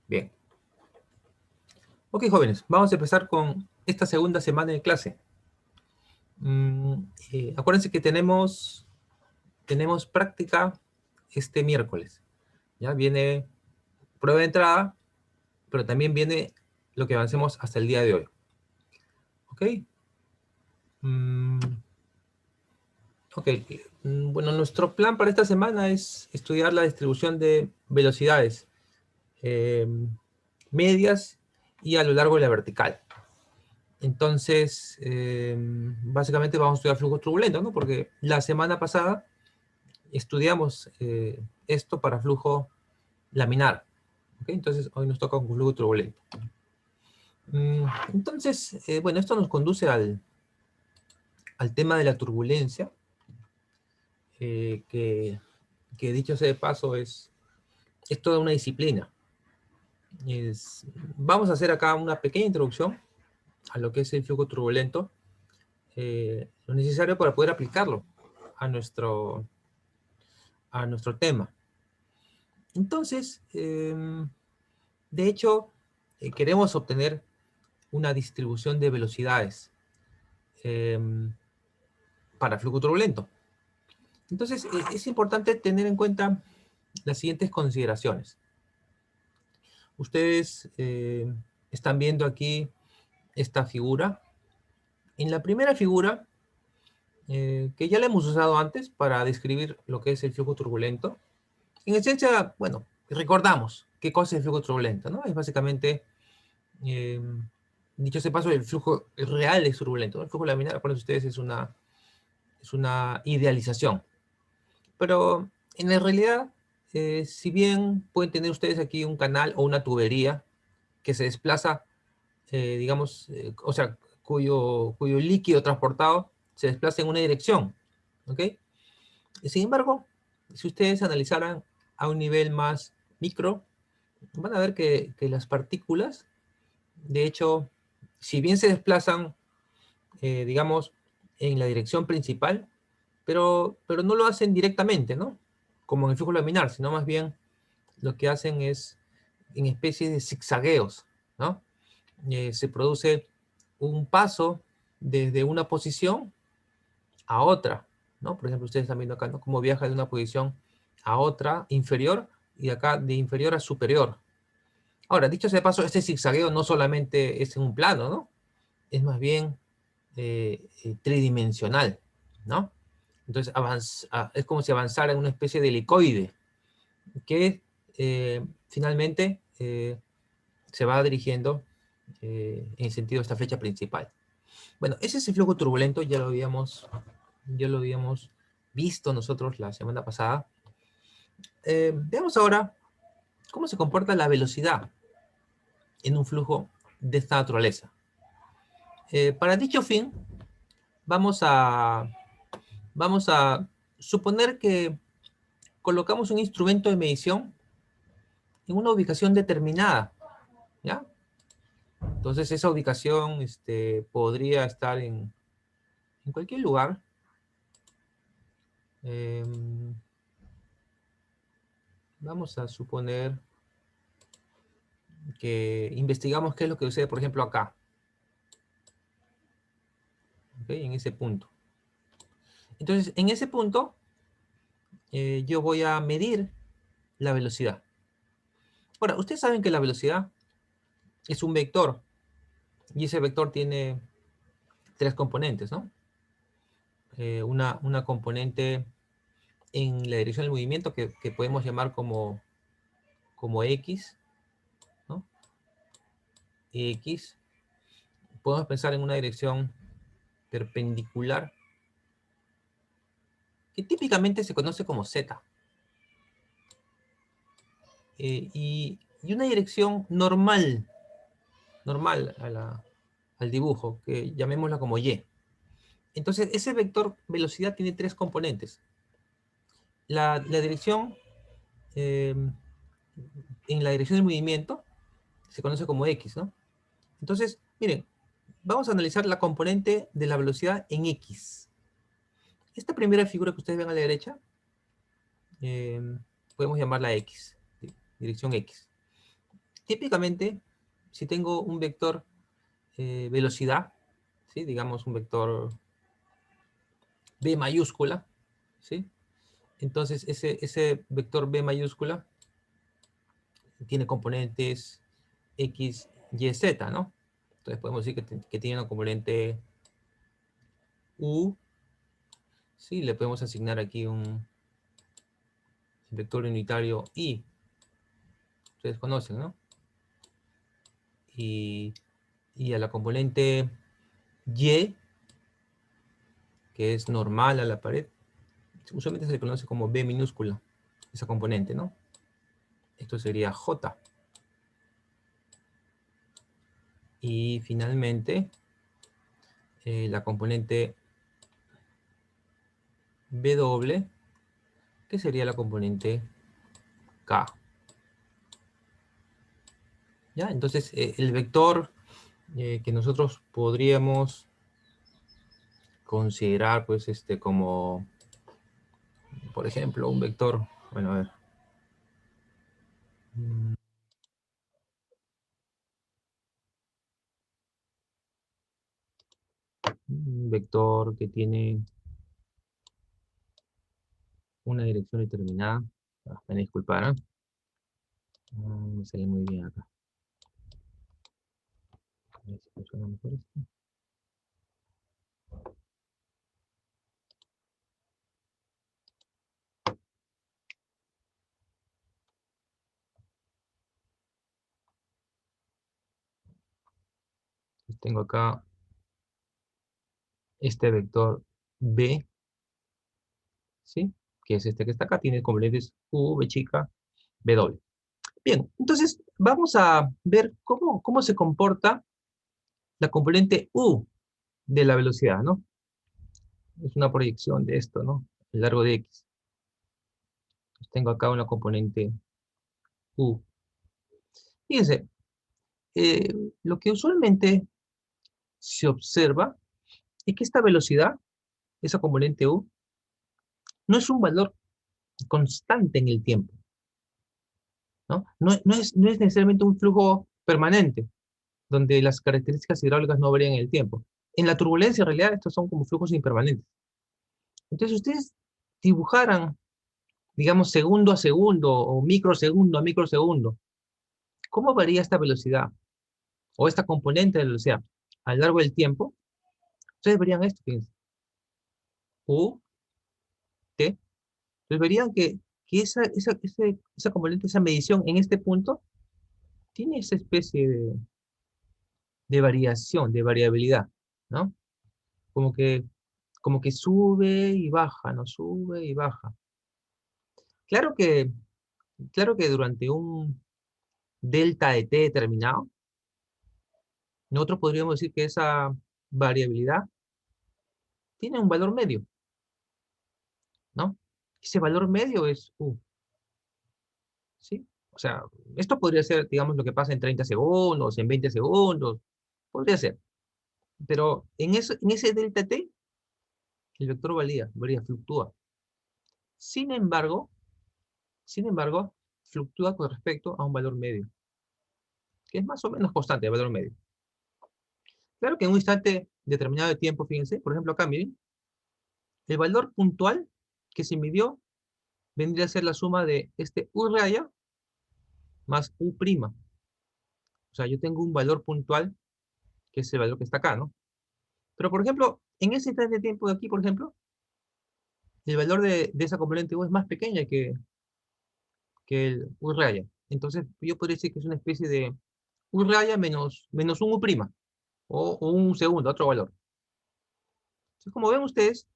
Bien. Ok, jóvenes, vamos a empezar con esta segunda semana de clase. Acuérdense que tenemos práctica este miércoles. Ya viene prueba de entrada, pero también viene lo que avancemos hasta el día de hoy. Ok. Mm, ok. Bueno, nuestro plan para esta semana es estudiar la distribución de velocidades eh, medias y a lo largo de la vertical. Entonces, básicamente vamos a estudiar flujo turbulento, ¿no? Porque la semana pasada estudiamos esto para flujo laminar. ¿Ok? Entonces, hoy nos toca un flujo turbulento. Entonces, bueno, esto nos conduce al tema de la turbulencia, que dicho sea de paso es toda una disciplina. Vamos a hacer acá una pequeña introducción a lo que es el flujo turbulento, lo necesario para poder aplicarlo a nuestro tema. Entonces, de hecho, queremos obtener una distribución de velocidades eh, para flujo turbulento. Entonces, es importante tener en cuenta las siguientes consideraciones. Ustedes están viendo aquí esta figura. En la primera figura, que ya la hemos usado antes para describir lo que es el flujo turbulento, en esencia, bueno, recordamos qué cosa es el flujo turbulento, ¿no? Es básicamente, eh, dicho sea paso, el flujo real es turbulento, ¿no? El flujo laminar, para ustedes, es una idealización. Pero en la realidad, si bien pueden tener ustedes aquí un canal o una tubería que se desplaza, digamos, o sea, cuyo líquido transportado se desplaza en una dirección, ¿ok? Sin embargo, si ustedes analizaran a un nivel más micro, van a ver que las partículas, de hecho, si bien se desplazan, digamos, en la dirección principal, pero no lo hacen directamente, ¿no? Como en el flujo laminar, sino más bien lo que hacen es en especie de zigzagueos, ¿no? Se produce un paso desde una posición a otra, ¿no? Por ejemplo, ustedes están viendo acá, ¿no? Cómo viaja de una posición a otra inferior y acá de inferior a superior. Ahora, dicho sea de paso, este zigzagueo no solamente es en un plano, ¿no? Es más bien tridimensional, ¿no? Entonces es como si avanzara en una especie de helicoide que finalmente se va dirigiendo en sentido de esta flecha principal. Bueno, ese es el flujo turbulento, ya lo habíamos visto nosotros la semana pasada. Veamos ahora cómo se comporta la velocidad en un flujo de esta naturaleza. Para dicho fin, vamos a, vamos a suponer que colocamos un instrumento de medición en una ubicación determinada, ¿ya? Entonces esa ubicación podría estar en cualquier lugar. Vamos a suponer que investigamos qué es lo que sucede, por ejemplo, acá, ¿okay? En ese punto. Entonces, en ese punto, yo voy a medir la velocidad. Ahora, ustedes saben que la velocidad es un vector, y ese vector tiene tres componentes, ¿no? Una componente en la dirección del movimiento que podemos llamar como X, ¿no? X. Podemos pensar en una dirección perpendicular, que típicamente se conoce como Z. Y una dirección normal al dibujo, que llamémosla como Y. Entonces, ese vector velocidad tiene tres componentes. La dirección, eh, en la dirección del movimiento, se conoce como X, ¿no? Entonces, miren, vamos a analizar la componente de la velocidad en X. Esta primera figura que ustedes ven a la derecha, eh, podemos llamarla X, ¿sí? Dirección X. típicamente, si tengo un vector velocidad, ¿sí? Digamos un vector B mayúscula, ¿sí? Entonces ese vector B mayúscula tiene componentes X, Y, Z, ¿no? Entonces podemos decir que tiene una componente U, ¿sí? Le podemos asignar aquí un vector unitario I. Ustedes conocen, ¿no? Y a la componente Y, que es normal a la pared, usualmente se le conoce como B minúscula, esa componente, ¿no? Esto sería J. Y finalmente, la componente W, que sería la componente K. ¿Ya? Entonces, el vector que nosotros podríamos considerar, pues, como, por ejemplo, un vector, bueno, a ver, un vector que tiene una dirección determinada. Me disculparán. No me sale muy bien acá. A ver si funciona mejor esto. Pues tengo acá este vector B, ¿sí? Que es este que está acá, tiene componentes U, B chica, W. Bien, entonces vamos a ver cómo se comporta la componente U de la velocidad, ¿no? Es una proyección de esto, ¿no? El largo de X. Pues tengo acá una componente U. Fíjense, eh, lo que usualmente se observa es que esta velocidad, esa componente U, no es un valor constante en el tiempo, ¿no? No es necesariamente un flujo permanente, donde las características hidráulicas no varían en el tiempo. En la turbulencia, en realidad, estos son como flujos impermanentes. Entonces, ustedes dibujaran, digamos, segundo a segundo o microsegundo a microsegundo, ¿cómo varía esta velocidad o esta componente de velocidad a lo largo del tiempo? Ustedes verían esto, fíjense, U, T. Entonces verían que esa componente, esa medición en este punto, tiene esa especie de variación, de variabilidad, ¿no? Como que, como que sube y baja, ¿no? Sube y baja. Claro que, claro que durante un delta de t determinado, nosotros podríamos decir que esa variabilidad tiene un valor medio, ¿no? Ese valor medio es U, ¿sí? O sea, esto podría ser, digamos, lo que pasa en 30 segundos, en 20 segundos, podría ser. Pero en ese delta t, el vector varía, fluctúa. Sin embargo, sin embargo, fluctúa con respecto a un valor medio, que es más o menos constante, el valor medio. Claro que en un instante determinado de tiempo, fíjense, por ejemplo acá, miren, el valor puntual que se midió vendría a ser la suma de este U raya más U prima. O sea, yo tengo un valor puntual, que es el valor que está acá, ¿no? Pero, por ejemplo, en ese instante de tiempo de aquí, por ejemplo, el valor de esa componente U es más pequeña que el U raya. Entonces, yo podría decir que es una especie de U raya menos un U prima, o un segundo, otro valor. Entonces, como ven ustedes,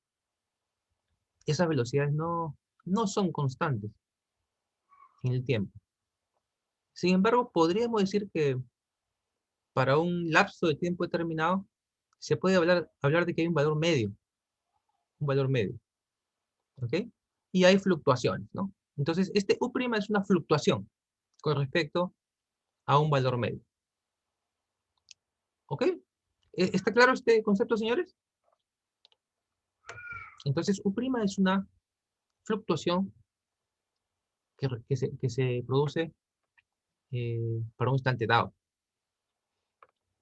esas velocidades no son constantes en el tiempo. Sin embargo, podríamos decir que para un lapso de tiempo determinado se puede hablar de que hay un valor medio, ¿ok? Y hay fluctuaciones, ¿no? Entonces, este U' es una fluctuación con respecto a un valor medio, ¿ok? ¿Está claro este concepto, señores? Entonces, U' es una fluctuación que se produce para un instante dado.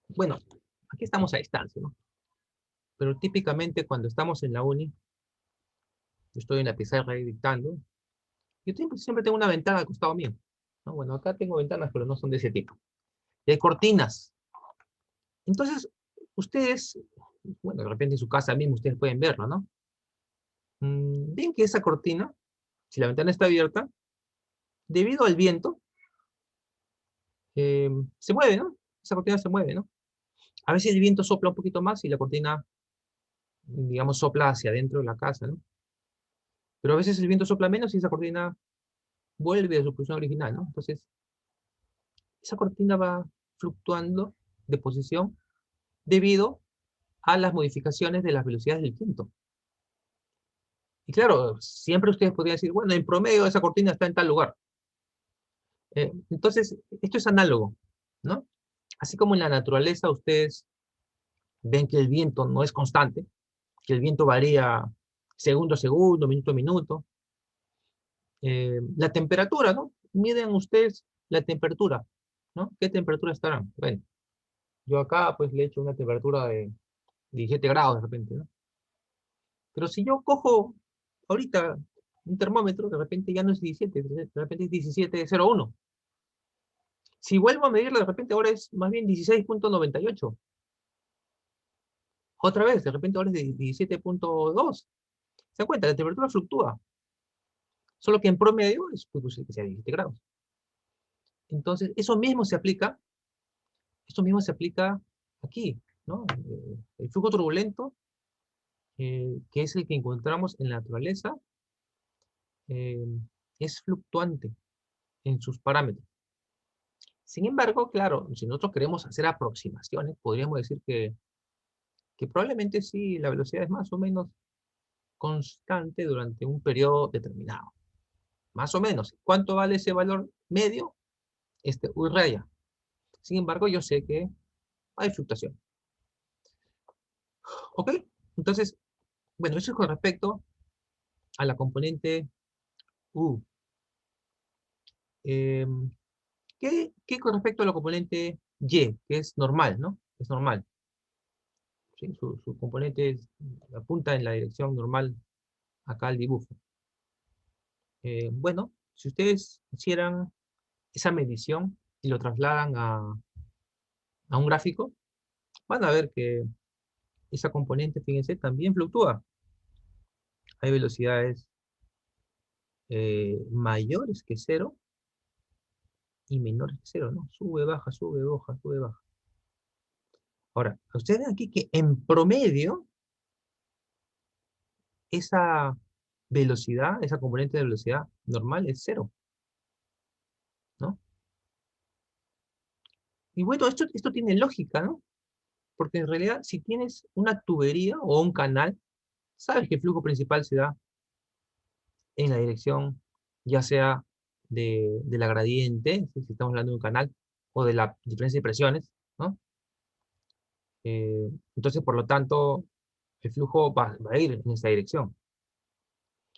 Bueno, aquí estamos a distancia, ¿no? Pero típicamente cuando estamos en la uni, yo estoy en la pizarra ahí dictando, yo siempre tengo una ventana al costado mío, ¿no? Bueno, acá tengo ventanas, pero no son de ese tipo. Y hay cortinas. Entonces, ustedes, bueno, de repente en su casa mismo ustedes pueden verlo, ¿no? Ven que esa cortina, si la ventana está abierta, debido al viento, se mueve, ¿no? Esa cortina se mueve, ¿no? A veces el viento sopla un poquito más y la cortina, digamos, sopla hacia adentro de la casa, ¿no? Pero a veces el viento sopla menos y esa cortina vuelve a su posición original, ¿no? Entonces, esa cortina va fluctuando de posición debido a las modificaciones de las velocidades del viento. Y claro, siempre ustedes podrían decir, bueno, en promedio esa cortina está en tal lugar. Entonces, esto es análogo, ¿no? Así como en la naturaleza ustedes ven que el viento no es constante, que el viento varía segundo a segundo, minuto a minuto. La temperatura, ¿no? Miden ustedes la temperatura, ¿no? ¿Qué temperatura estarán? Bueno, yo acá pues le echo una temperatura de 17 grados de repente, ¿no? Pero si yo cojo ahorita un termómetro, de repente ya no es 17, de repente es 17,01. Si vuelvo a medirlo, de repente ahora es más bien 16,98. Otra vez, de repente ahora es de 17,2. ¿Se dan cuenta? La temperatura fluctúa. Solo que en promedio es pues, que sea 17 grados. Entonces, eso mismo se aplica aquí, ¿no? El flujo turbulento, que es el que encontramos en la naturaleza, eh, es fluctuante en sus parámetros. Sin embargo, claro, si nosotros queremos hacer aproximaciones, podríamos decir que probablemente sí, la velocidad es más o menos constante durante un periodo determinado. Más o menos. ¿Cuánto vale ese valor medio? U raya. Sin embargo, yo sé que hay fluctuación. ¿Ok? Entonces, bueno, eso es con respecto a la componente U. Eh, ¿qué con respecto a la componente Y? Que es normal, ¿no? Es normal. ¿Sí? Su componente apunta en la dirección normal acá al dibujo. Bueno, si ustedes hicieran esa medición y lo trasladan a un gráfico, van a ver que esa componente, fíjense, también fluctúa. Hay velocidades mayores que cero y menores que cero, ¿no? Sube, baja, sube, baja, sube, baja. Ahora, ustedes ven aquí que en promedio, esa velocidad, esa componente de velocidad normal es cero, ¿no? Y bueno, esto tiene lógica, ¿no? Porque en realidad, si tienes una tubería o un canal, sabes que el flujo principal se da en la dirección, ya sea de la gradiente, si estamos hablando de un canal, o de la diferencia de presiones, ¿no? Entonces, por lo tanto, el flujo va a ir en esa dirección.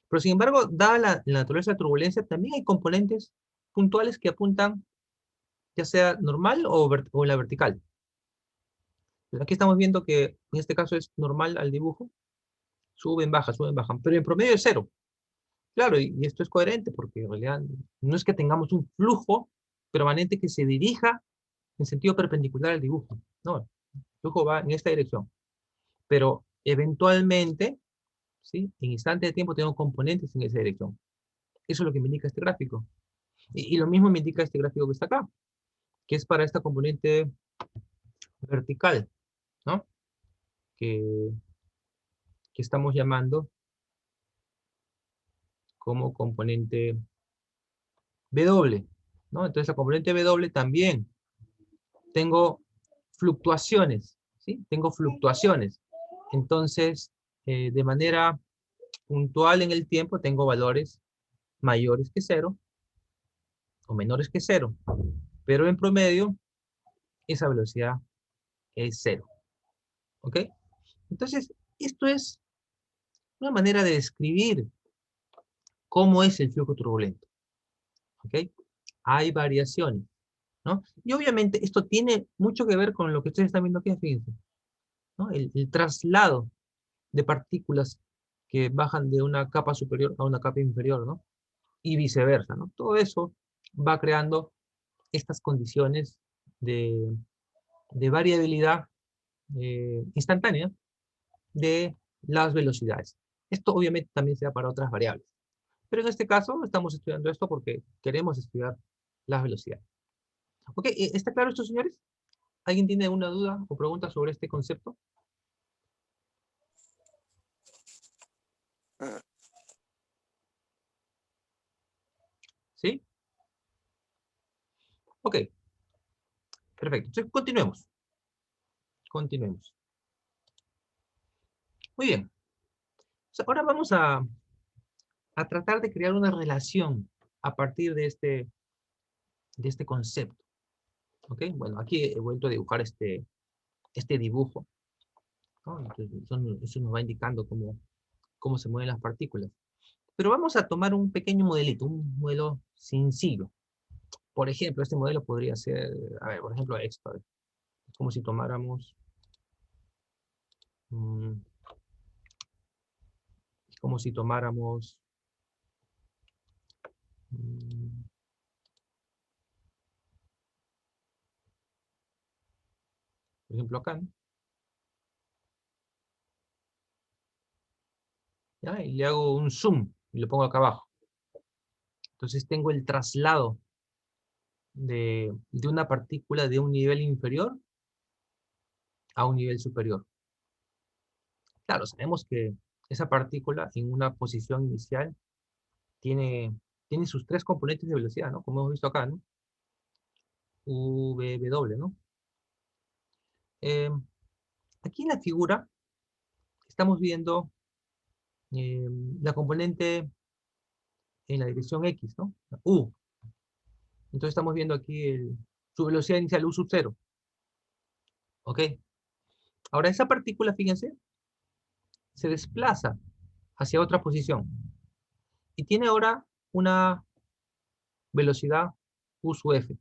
Pero sin embargo, dada la naturaleza de turbulencia, también hay componentes puntuales que apuntan ya sea normal o en la vertical. Aquí estamos viendo que en este caso es normal al dibujo, suben, bajan, pero en promedio es cero. Claro, y esto es coherente porque en realidad no es que tengamos un flujo permanente que se dirija en sentido perpendicular al dibujo. No, el flujo va en esta dirección. Pero eventualmente, ¿sí? En instante de tiempo tenemos componentes en esa dirección. Eso es lo que me indica este gráfico. Y lo mismo me indica este gráfico que está acá, que es para esta componente vertical, ¿no? Que, que estamos llamando como componente W, ¿no? Entonces la componente W también tengo fluctuaciones, ¿sí? Tengo fluctuaciones. Entonces, de manera puntual en el tiempo tengo valores mayores que cero o menores que cero, pero en promedio esa velocidad es cero, ¿ok? Entonces, esto es una manera de describir cómo es el flujo turbulento, ¿ok? Hay variaciones. ¿no? Y obviamente esto tiene mucho que ver con lo que ustedes están viendo aquí, fíjense, ¿no? El traslado de partículas que bajan de una capa superior a una capa inferior, ¿no? Y viceversa, ¿no? Todo eso va creando estas condiciones de, de variabilidad instantánea de las velocidades. Esto obviamente también se da para otras variables. Pero en este caso estamos estudiando esto porque queremos estudiar las velocidades. ¿Ok? ¿Está claro esto, señores? ¿Alguien tiene alguna duda o pregunta sobre este concepto? ¿Sí? Ok, perfecto. Entonces, continuemos. Continuemos. Muy bien. Ahora vamos a tratar de crear una relación a partir de este concepto. ¿Ok? Bueno, aquí he vuelto a dibujar este dibujo, ¿no? Entonces, eso nos va indicando cómo se mueven las partículas. Pero vamos a tomar un pequeño modelito, un modelo sencillo. Por ejemplo, este modelo podría ser, a ver, por ejemplo, esto. Es como si tomáramos, mm, es como si tomáramos, mm, por ejemplo, acá, ¿no? ¿Ya? Y le hago un zoom y lo pongo acá abajo. Entonces tengo el traslado de una partícula de un nivel inferior a un nivel superior. Claro, sabemos que esa partícula en una posición inicial tiene, tiene sus tres componentes de velocidad, ¿no? Como hemos visto acá, ¿no? U, V, W, ¿no? Eh, Aquí en la figura estamos viendo eh, la componente en la dirección X, ¿no? U. Entonces estamos viendo aquí su velocidad inicial U sub 0. ¿Ok? Ahora esa partícula, fíjense, se desplaza hacia otra posición y tiene ahora una velocidad U sub F.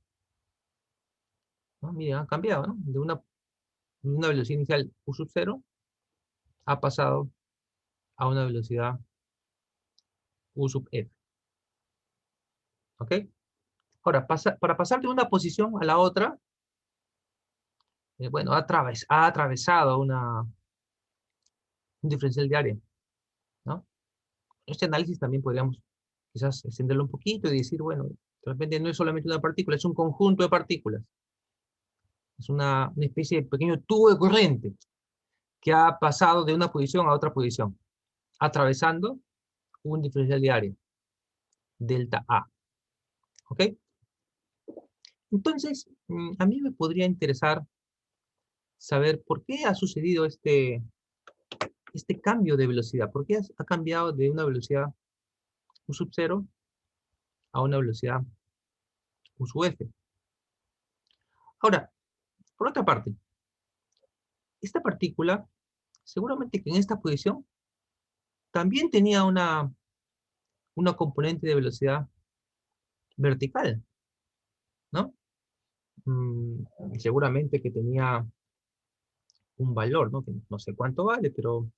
¿No? Miren, ha cambiado, ¿no? De una velocidad inicial U sub 0 ha pasado a una velocidad U sub F. ¿Ok? Ahora, para pasar de una posición a la otra, bueno, ha atravesado un diferencial de área, ¿no? Este análisis también podríamos quizás extenderlo un poquito y decir, bueno, de repente no es solamente una partícula, es un conjunto de partículas. Es una especie de pequeño tubo de corriente que ha pasado de una posición a otra posición, atravesando un diferencial de área, delta A. ¿Ok? Entonces, a mí me podría interesar saber por qué ha sucedido este cambio de velocidad. ¿Por qué ha cambiado de una velocidad U sub 0 a una velocidad U sub F? Ahora, por otra parte, esta partícula, seguramente que en esta posición, también tenía una componente de velocidad vertical, ¿no? Mm, Seguramente que tenía un valor, ¿no? Que no sé cuánto vale, pero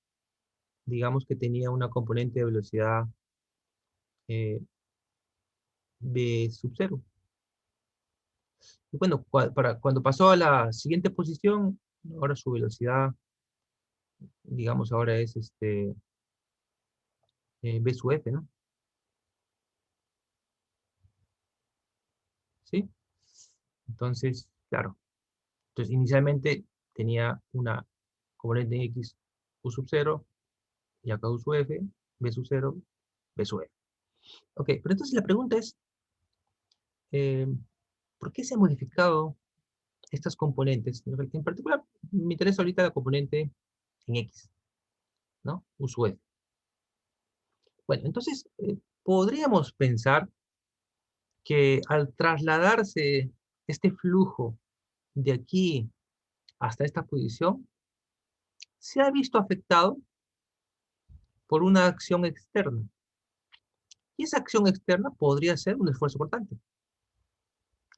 digamos que tenía una componente de velocidad eh, v sub 0. Y bueno, cuando pasó a la siguiente posición, ahora su velocidad, digamos, ahora es v sub f, ¿no? ¿Sí? Entonces, claro. Entonces, inicialmente tenía una componente x u sub 0, y acá u sub f, v sub 0, v sub f. Ok, pero entonces la pregunta es, eh, ¿por qué se han modificado estas componentes? En particular, me interesa ahorita la componente en x, ¿no? U sub f. Bueno, entonces, podríamos pensar que al trasladarse este flujo de aquí hasta esta posición, se ha visto afectado por una acción externa. Y esa acción externa podría ser un esfuerzo cortante,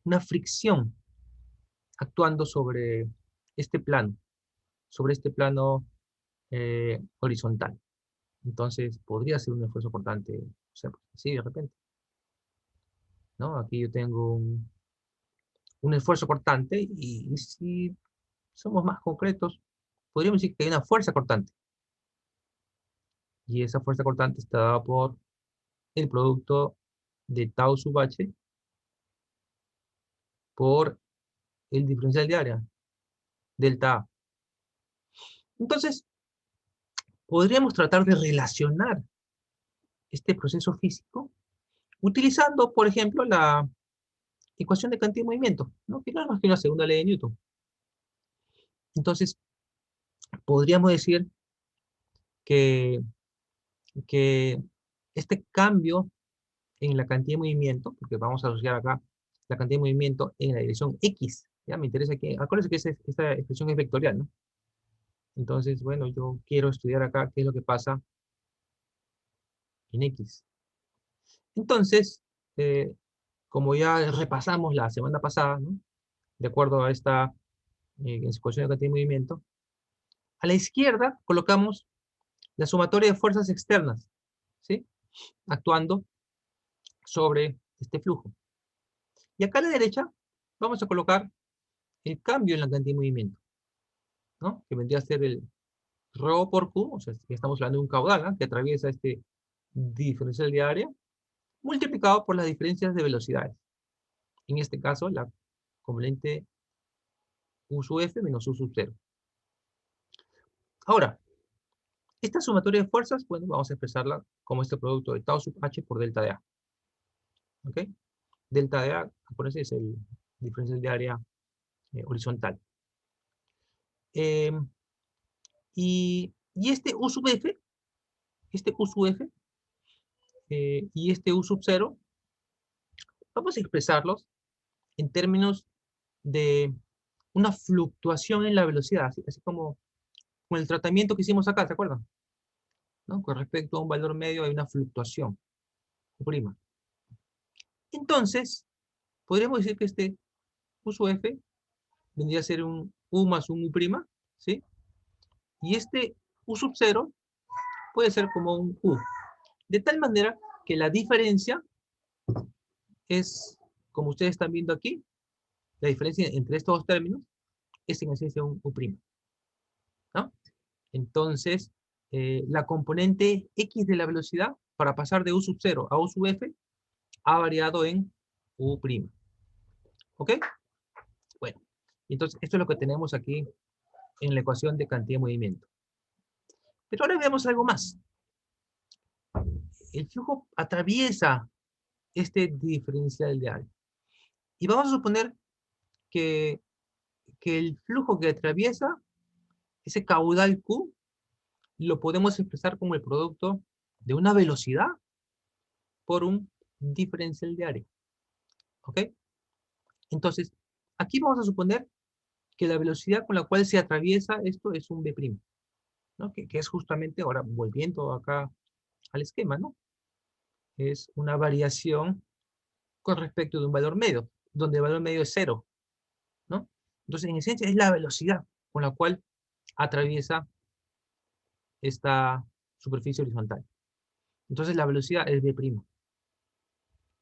una fricción actuando sobre este plano, horizontal. Entonces, podría ser un esfuerzo cortante, o sea, sí, de repente, ¿no? Aquí yo tengo un esfuerzo cortante y si somos más concretos, podríamos decir que hay una fuerza cortante. Y esa fuerza cortante está dada por el producto de tau sub h por el diferencial de área, delta A. Entonces, podríamos tratar de relacionar este proceso físico utilizando, por ejemplo, la ecuación de cantidad de movimiento, ¿no? Que no es más que una segunda ley de Newton. Entonces, podríamos decir que, que este cambio en la cantidad de movimiento, porque vamos a asociar acá la cantidad de movimiento en la dirección X, ¿ya? Me interesa que, acuérdense que esta expresión es vectorial, ¿no? Entonces, bueno, yo quiero estudiar acá qué es lo que pasa en X. Entonces, eh, como ya repasamos la semana pasada, ¿no? De acuerdo a esta ecuación de cantidad de movimiento, a la izquierda colocamos la sumatoria de fuerzas externas, ¿sí? Actuando sobre este flujo. Y acá a la derecha vamos a colocar el cambio en la cantidad de movimiento, ¿no? Que vendría a ser el ρ por Q, o sea, que estamos hablando de un caudal, ¿no? Que atraviesa este diferencial de área, multiplicado por las diferencias de velocidades. En este caso, la componente U sub F menos U sub 0. Ahora, esta sumatoria de fuerzas, bueno, vamos a expresarla como este producto de tau sub h por delta de A. ¿Ok? Delta de A, acuérdense, es el diferencial de área horizontal. Eh, y este U sub F, y este U sub 0, vamos a expresarlos en términos de una fluctuación en la velocidad, así como con el tratamiento que hicimos acá, ¿se acuerdan? ¿No? Con respecto a un valor medio hay una fluctuación, prima. Entonces, podríamos decir que este U sub F vendría a ser un U más un U prima, ¿sí? Y este U sub 0 puede ser como un U. De tal manera que la diferencia es, como ustedes están viendo aquí, la diferencia entre estos dos términos es en esencia un U prima, ¿no? Entonces, la componente X de la velocidad, para pasar de U sub 0 a U sub F, ha variado en U prima. ¿Ok? Bueno, entonces esto es lo que tenemos aquí en la ecuación de cantidad de movimiento. Pero ahora veamos algo más. El flujo atraviesa este diferencial de área. Y vamos a suponer que, que el flujo que atraviesa ese caudal Q lo podemos expresar como el producto de una velocidad por un diferencial de área. ¿Ok? Entonces, aquí vamos a suponer que la velocidad con la cual se atraviesa esto es un B', ¿no? Que es justamente, ahora volviendo acá al esquema, ¿no? Es una variación con respecto de un valor medio, donde el valor medio es cero, ¿no? Entonces, en esencia, es la velocidad con la cual atraviesa esta superficie horizontal. Entonces, la velocidad es B',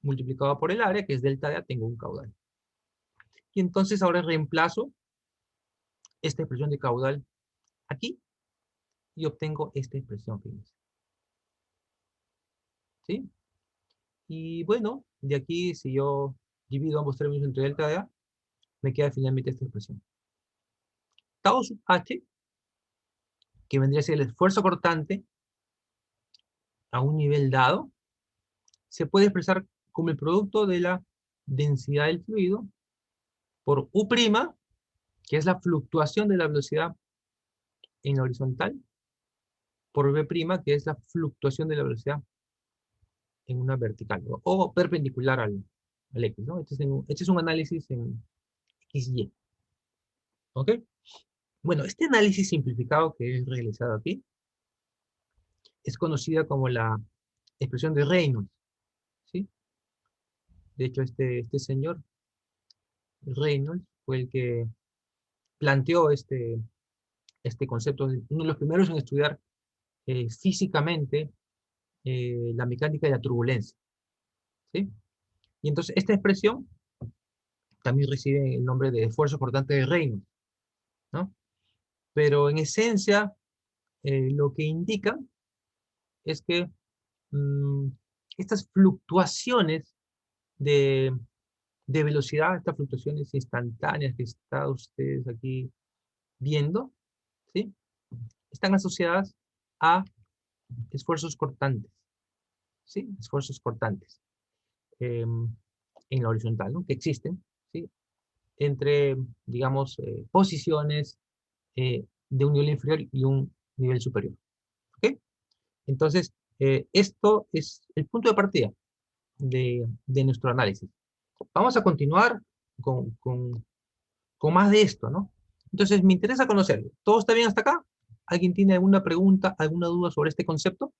multiplicado por el área, que es delta de A, tengo un caudal. Y entonces ahora reemplazo esta expresión de caudal aquí y obtengo esta expresión, fíjense. ¿Sí? Y bueno, de aquí, si yo divido ambos términos entre delta de A, me queda finalmente esta expresión. Tau sub h, que vendría a ser el esfuerzo cortante a un nivel dado, se puede expresar como el producto de la densidad del fluido por U', que es la fluctuación de la velocidad en la horizontal, por B', que es la fluctuación de la velocidad en una vertical, ¿no? O perpendicular al X, ¿no? Este es un análisis en XY. ¿Ok? Bueno, este análisis simplificado que es realizado aquí es conocida como la expresión de Reynolds, ¿sí? De hecho, este señor Reynolds fue el que planteó este concepto, uno de los primeros en estudiar físicamente la mecánica de la turbulencia, ¿sí? Y entonces esta expresión también recibe el nombre de esfuerzo cortante de Reynolds, ¿no? Pero en esencia, lo que indica es que mm, estas fluctuaciones de, de velocidad, estas fluctuaciones instantáneas que están ustedes aquí viendo, ¿sí? Están asociadas a esfuerzos cortantes, ¿sí? Esfuerzos cortantes en la horizontal, ¿no? Que existen, ¿sí? Entre, digamos, posiciones de un nivel inferior y un nivel superior, ¿ok? Entonces, esto es el punto de partida de nuestro análisis. Vamos a continuar con, con, con más de esto, ¿no? Entonces, me interesa conocerlo. ¿Todo está bien hasta acá? ¿Alguien tiene alguna pregunta, alguna duda sobre este concepto?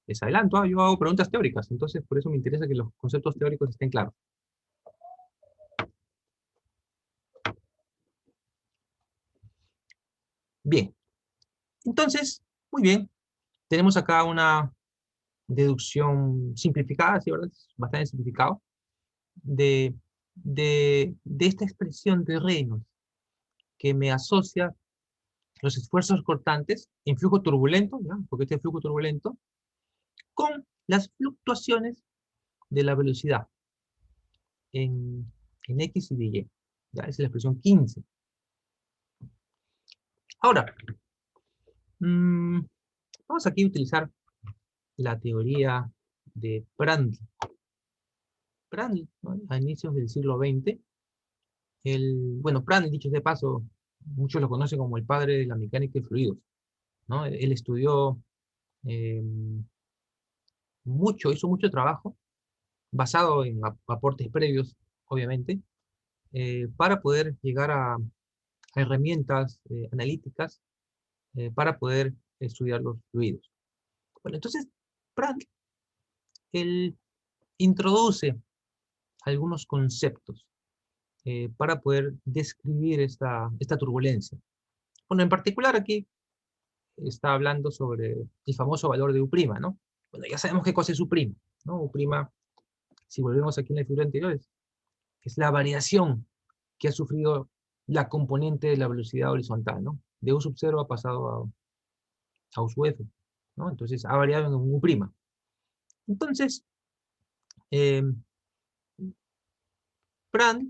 Les adelanto, yo hago preguntas teóricas, entonces por eso me interesa que los conceptos teóricos estén claros. Bien, entonces, muy bien. Tenemos acá una deducción simplificada, ¿sí, verdad? Bastante simplificado, de, de esta expresión de Reynolds, que me asocia los esfuerzos cortantes en flujo turbulento, ¿ya? Porque este flujo turbulento, con las fluctuaciones de la velocidad en, en X y Y. ¿Ya? Esa es la expresión 15. Ahora, mmm, vamos aquí a utilizar la teoría de Prandtl. Prandtl, ¿no? A inicios del siglo XX, bueno, Prandtl, dicho de paso, muchos lo conocen como el padre de la mecánica de fluidos, ¿no? Él estudió eh, hizo mucho trabajo, basado en aportes previos, obviamente, para poder llegar a herramientas analíticas para poder estudiar los fluidos. Bueno, entonces, Prandtl, él introduce algunos conceptos para poder describir esta turbulencia. Bueno, en particular aquí está hablando sobre el famoso valor de U', ¿no? Bueno, ya sabemos qué cosa es U', ¿no? U', si volvemos aquí en la figura anterior, es la variación que ha sufrido la componente de la velocidad horizontal, ¿no? De U sub 0 ha pasado a U sub F, ¿no? Entonces ha variado en un U'. Entonces, eh, Prandtl,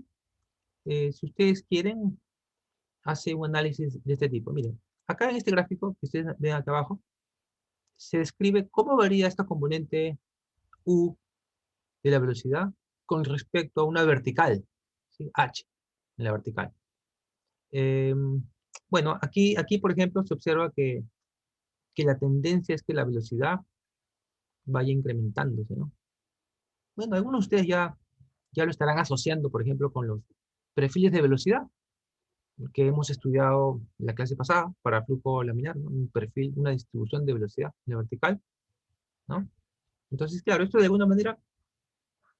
si ustedes quieren, hace un análisis de este tipo. Miren, acá en este gráfico que ustedes ven acá abajo, se describe cómo varía esta componente U de la velocidad con respecto a una vertical, ¿sí? H en la vertical. Eh, bueno, aquí, por ejemplo, se observa que la tendencia es que la velocidad vaya incrementándose, ¿no? Bueno, algunos de ustedes ya lo estarán asociando, por ejemplo, con los perfiles de velocidad que hemos estudiado en la clase pasada para flujo laminar, ¿no? Un perfil, una distribución de velocidad en la vertical, ¿no? Entonces, claro, esto de alguna manera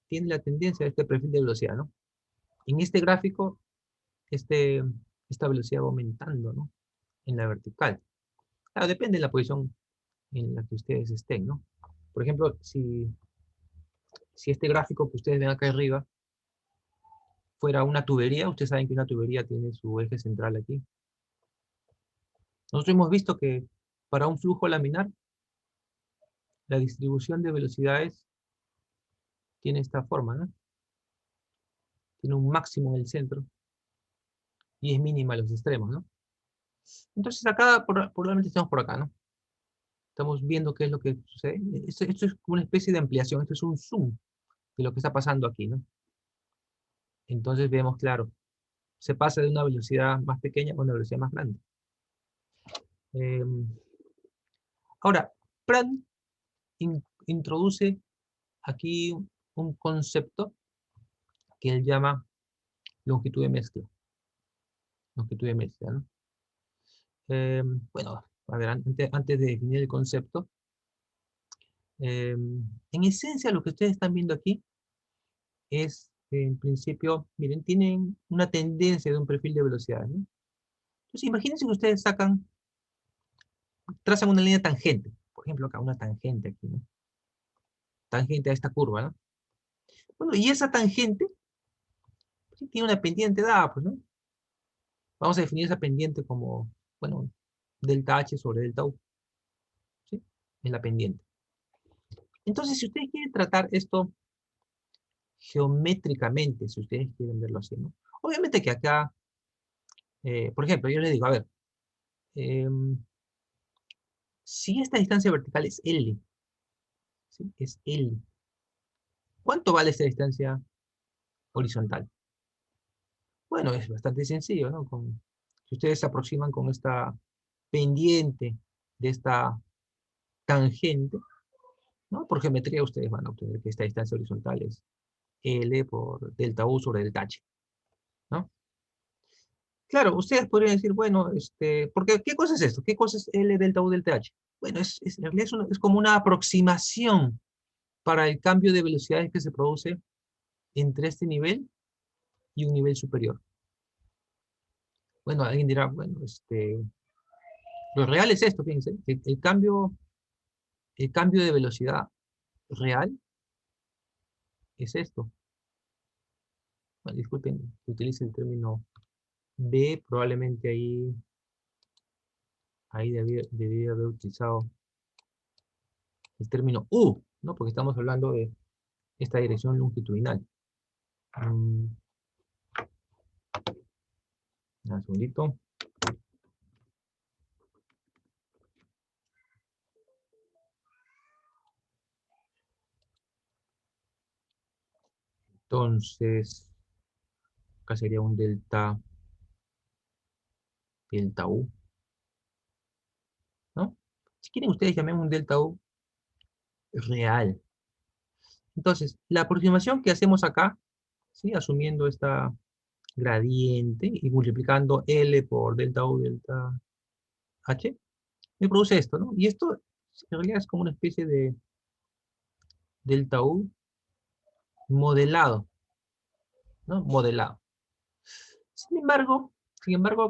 tiene la tendencia de este perfil de velocidad, ¿no? En este gráfico, este, esta velocidad va aumentando, ¿no? En la vertical. Claro, depende de la posición en la que ustedes estén, ¿no? Por ejemplo, si este gráfico que ustedes ven acá arriba fuera una tubería, ustedes saben que una tubería tiene su eje central aquí. Nosotros hemos visto que para un flujo laminar, la distribución de velocidades tiene esta forma, ¿no? Tiene un máximo en el centro y es mínima en los extremos, ¿no? Entonces acá, probablemente estamos por acá, ¿no? Estamos viendo qué es lo que sucede. Esto es como una especie de ampliación, esto es un zoom de lo que está pasando aquí, ¿no? Entonces vemos, claro, se pasa de una velocidad más pequeña a una velocidad más grande. Ahora, Prandtl introduce aquí un concepto que él llama longitud de mezcla. Longitud de mezcla, ¿no? Bueno, a ver, antes de definir el concepto, En esencia, lo que ustedes están viendo aquí es, en principio, miren, tienen una tendencia de un perfil de velocidad, ¿no? Entonces, imagínense que ustedes trazan una línea tangente. Por ejemplo, acá una tangente aquí, ¿no? Tangente a esta curva, ¿no? Bueno, y esa tangente sí, tiene una pendiente dada, pues, ¿no? Vamos a definir esa pendiente como, bueno, delta H sobre delta U, ¿sí? Es la pendiente. Entonces, si ustedes quieren tratar esto geométricamente, si ustedes quieren verlo así, ¿no? Obviamente que acá, por ejemplo, yo les digo, a ver, em, si esta distancia vertical es L, ¿sí? Es L, ¿cuánto vale esta distancia horizontal? Bueno, es bastante sencillo, ¿no? Si ustedes se aproximan con esta pendiente de esta tangente, ¿no? Por geometría ustedes van a obtener que esta distancia horizontal es L por delta U sobre delta H, ¿no? Claro, ustedes podrían decir, bueno, porque ¿qué cosa es esto? ¿Qué cosa es L delta U delta H? Bueno, en realidad es como una aproximación para el cambio de velocidades que se produce entre este nivel y un nivel superior. Bueno, alguien dirá, bueno, lo real es esto, fíjense, el cambio de velocidad real es esto. Bueno, disculpen que utilice el término B, probablemente ahí debía haber utilizado el término U, ¿no? Porque estamos hablando de esta dirección longitudinal. Un segundito. Entonces, acá sería un delta U, ¿no? Si quieren ustedes llamen un delta U real. Entonces, la aproximación que hacemos acá, ¿sí? Asumiendo esta gradiente y multiplicando L por delta U delta H, me produce esto, ¿no? Y esto en realidad es como una especie de delta U modelado, ¿no? Modelado. Sin embargo,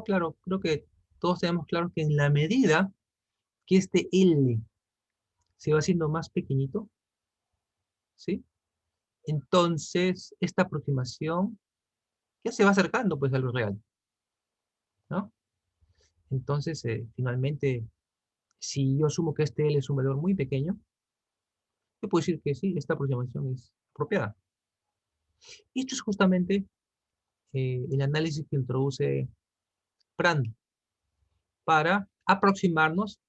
claro, creo que todos tenemos claro que en la medida que este L se va haciendo más pequeñito, ¿sí? Entonces, esta aproximación ya se va acercando pues a lo real, ¿no? Entonces, finalmente, si yo asumo que este L es un valor muy pequeño, yo puedo decir que sí, esta aproximación es apropiada. Y esto es justamente el análisis que introduce Prandtl para aproximarnos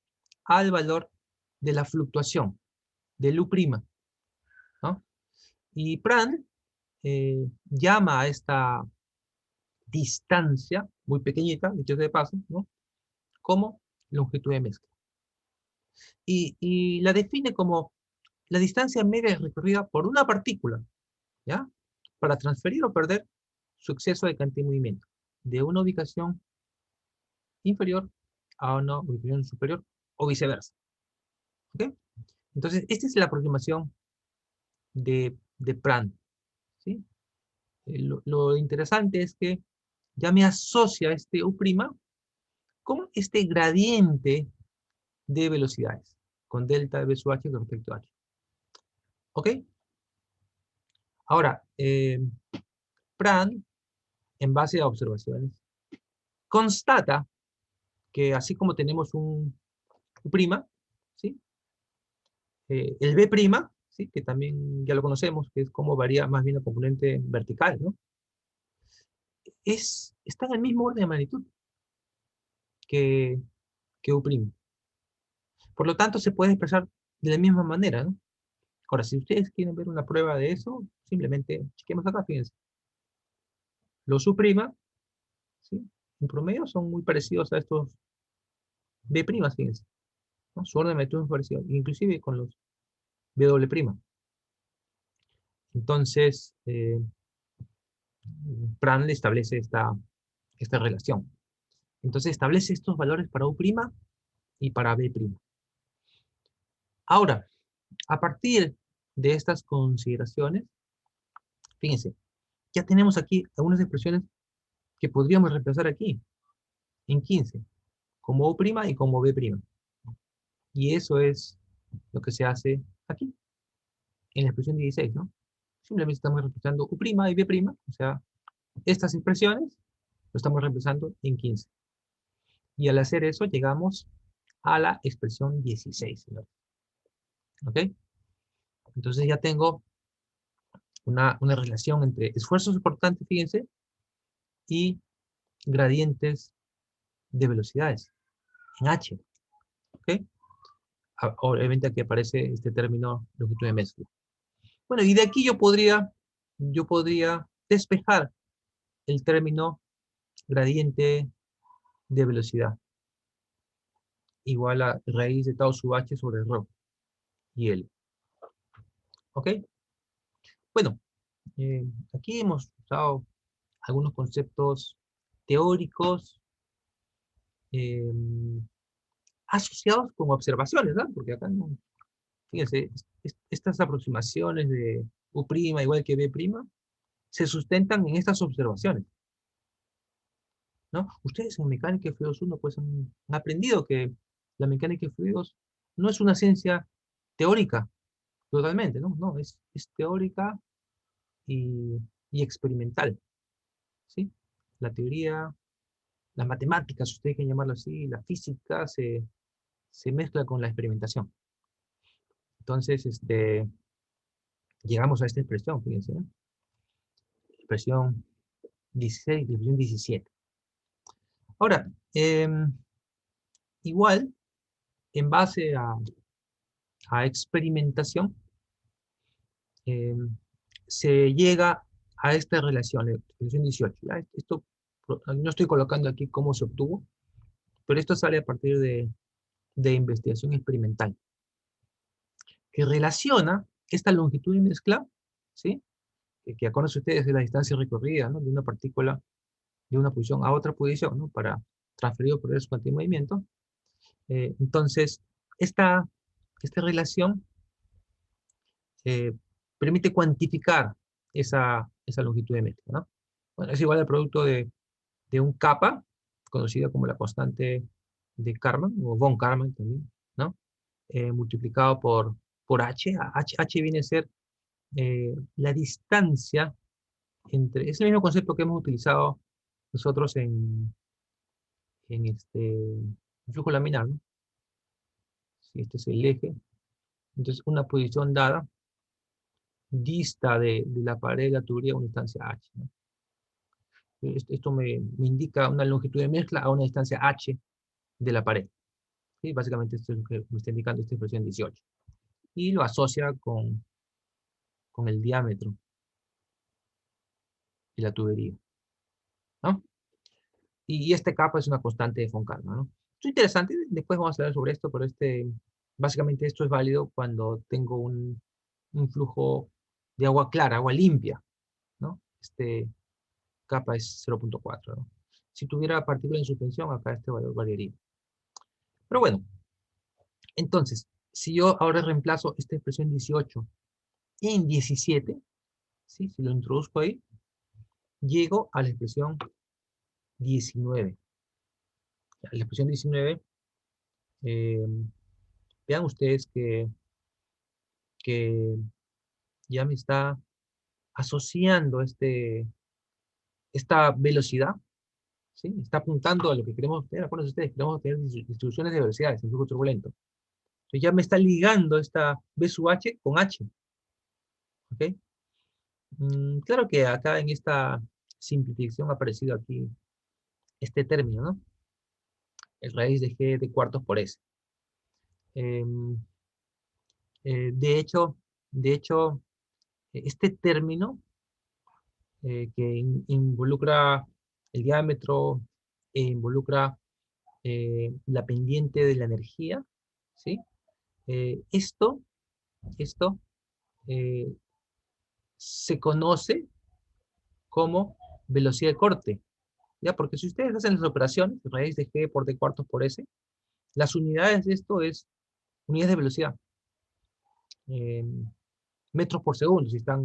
al valor de la fluctuación, del U', ¿no? Y Prandtl llama a esta distancia, muy pequeñita, dicho sea de paso, ¿no? Como longitud de mezcla. Y la define como la distancia media recorrida por una partícula, ¿ya? Para transferir o perder su exceso de cantidad de movimiento de una ubicación inferior a una ubicación superior o viceversa. ¿Ok? Entonces, esta es la aproximación de Prandtl, ¿sí? Lo interesante es que ya me asocia este U' con este gradiente de velocidades, con delta V sub h con respecto a h. ¿Ok? Ahora, Prandtl, en base a observaciones, constata que así como tenemos un U', ¿sí? El B', ¿sí? Que también ya lo conocemos, que es cómo varía más bien la componente vertical, ¿no? Está en el mismo orden de magnitud que, que U'. Por lo tanto, se puede expresar de la misma manera, ¿no? Ahora, si ustedes quieren ver una prueba de eso, simplemente chequemos acá, fíjense. Los U', ¿sí? En promedio son muy parecidos a estos B', fíjense, ¿no? Su orden de magnitud es muy parecido, inclusive con los W'. Entonces, Prandtl establece esta relación. Entonces, establece estos valores para U' y para B'. Ahora, A partir de estas consideraciones, fíjense, ya tenemos aquí algunas expresiones que podríamos reemplazar aquí, en 15, como U' y como B'. Y eso es lo que se hace aquí, en la expresión 16, ¿no? Simplemente estamos reemplazando U' y B', o sea, estas expresiones lo estamos reemplazando en 15. Y al hacer eso llegamos a la expresión 16, señores. ¿Ok? Entonces ya tengo una relación entre esfuerzos soportantes, fíjense, y gradientes de velocidades en H. ¿Ok? Obviamente aquí aparece este término longitud de mezcla. Bueno, y de aquí yo podría despejar el término gradiente de velocidad igual a raíz de tau sub h sobre rho y L. ¿Ok? Bueno, aquí hemos usado algunos conceptos teóricos eh, asociados con observaciones, ¿verdad? Porque acá no, fíjense, estas aproximaciones de U' igual que B', se sustentan en estas observaciones, ¿no? Ustedes en Mecánica de Fluidos 1 pues han aprendido que la mecánica de fluidos no es una ciencia teórica totalmente, ¿no? No, es teórica y, y experimental, ¿sí? La teoría, las matemáticas, ustedes quieren llamarlo así, la física se mezcla con la experimentación. Entonces, llegamos a esta expresión, fíjense, ¿no? Expresión 16, expresión 17. Ahora, igual, en base a experimentación, se llega a esta relación, la expresión 18. ¿Ya? Esto, no estoy colocando aquí cómo se obtuvo, pero esto sale a partir de investigación experimental, que relaciona esta longitud de mezcla, ¿sí? Que acuérdense ustedes de la distancia recorrida, ¿no? De una partícula de una posición a otra posición, ¿no? Para transferir o perder su cantidad de movimiento. Entonces, esta relación eh, permite cuantificar esa longitud de mezcla, ¿no? Bueno, es igual al producto de un kappa, conocida como la constante de Karman, o von Karman también, ¿no? Multiplicado por h. H viene a ser la distancia entre, es el mismo concepto que hemos utilizado nosotros en flujo laminar, ¿no? Si este es el eje, entonces una posición dada dista de la pared de la tubería una distancia h, ¿no? Esto me indica una longitud de mezcla a una distancia h de la pared. ¿Sí? Básicamente esto es lo que me está indicando esta expresión 18. Y lo asocia con el diámetro de la tubería, ¿no? Y este kappa es una constante de von Karman, ¿no? Esto es interesante, después vamos a hablar sobre esto, pero básicamente esto es válido cuando tengo un flujo de agua clara, agua limpia, ¿no? Este kappa es 0.4, ¿no? Si tuviera partícula en suspensión, acá este valor variaría. Pero bueno, entonces, si yo ahora reemplazo esta expresión 18 en 17, ¿sí? Si lo introduzco ahí, llego a la expresión 19. La expresión 19, eh, vean ustedes que ya me está asociando esta velocidad, ¿sí? Está apuntando a lo que queremos obtener. Acuérdense ustedes, queremos obtener distribuciones de velocidades en flujo turbulento. Entonces ya me está ligando esta B sub h con h. ¿Ok? Claro que acá en esta simplificación ha aparecido aquí este término, ¿no? El raíz de g de cuartos por s. Em, de hecho, este término que involucra el diámetro e involucra la pendiente de la energía, ¿sí? Esto eh, se conoce como velocidad de corte, ¿ya? Porque si ustedes hacen las operaciones, raíz de g por d cuartos por s, las unidades de esto es unidades de velocidad. eh, metros por segundo si están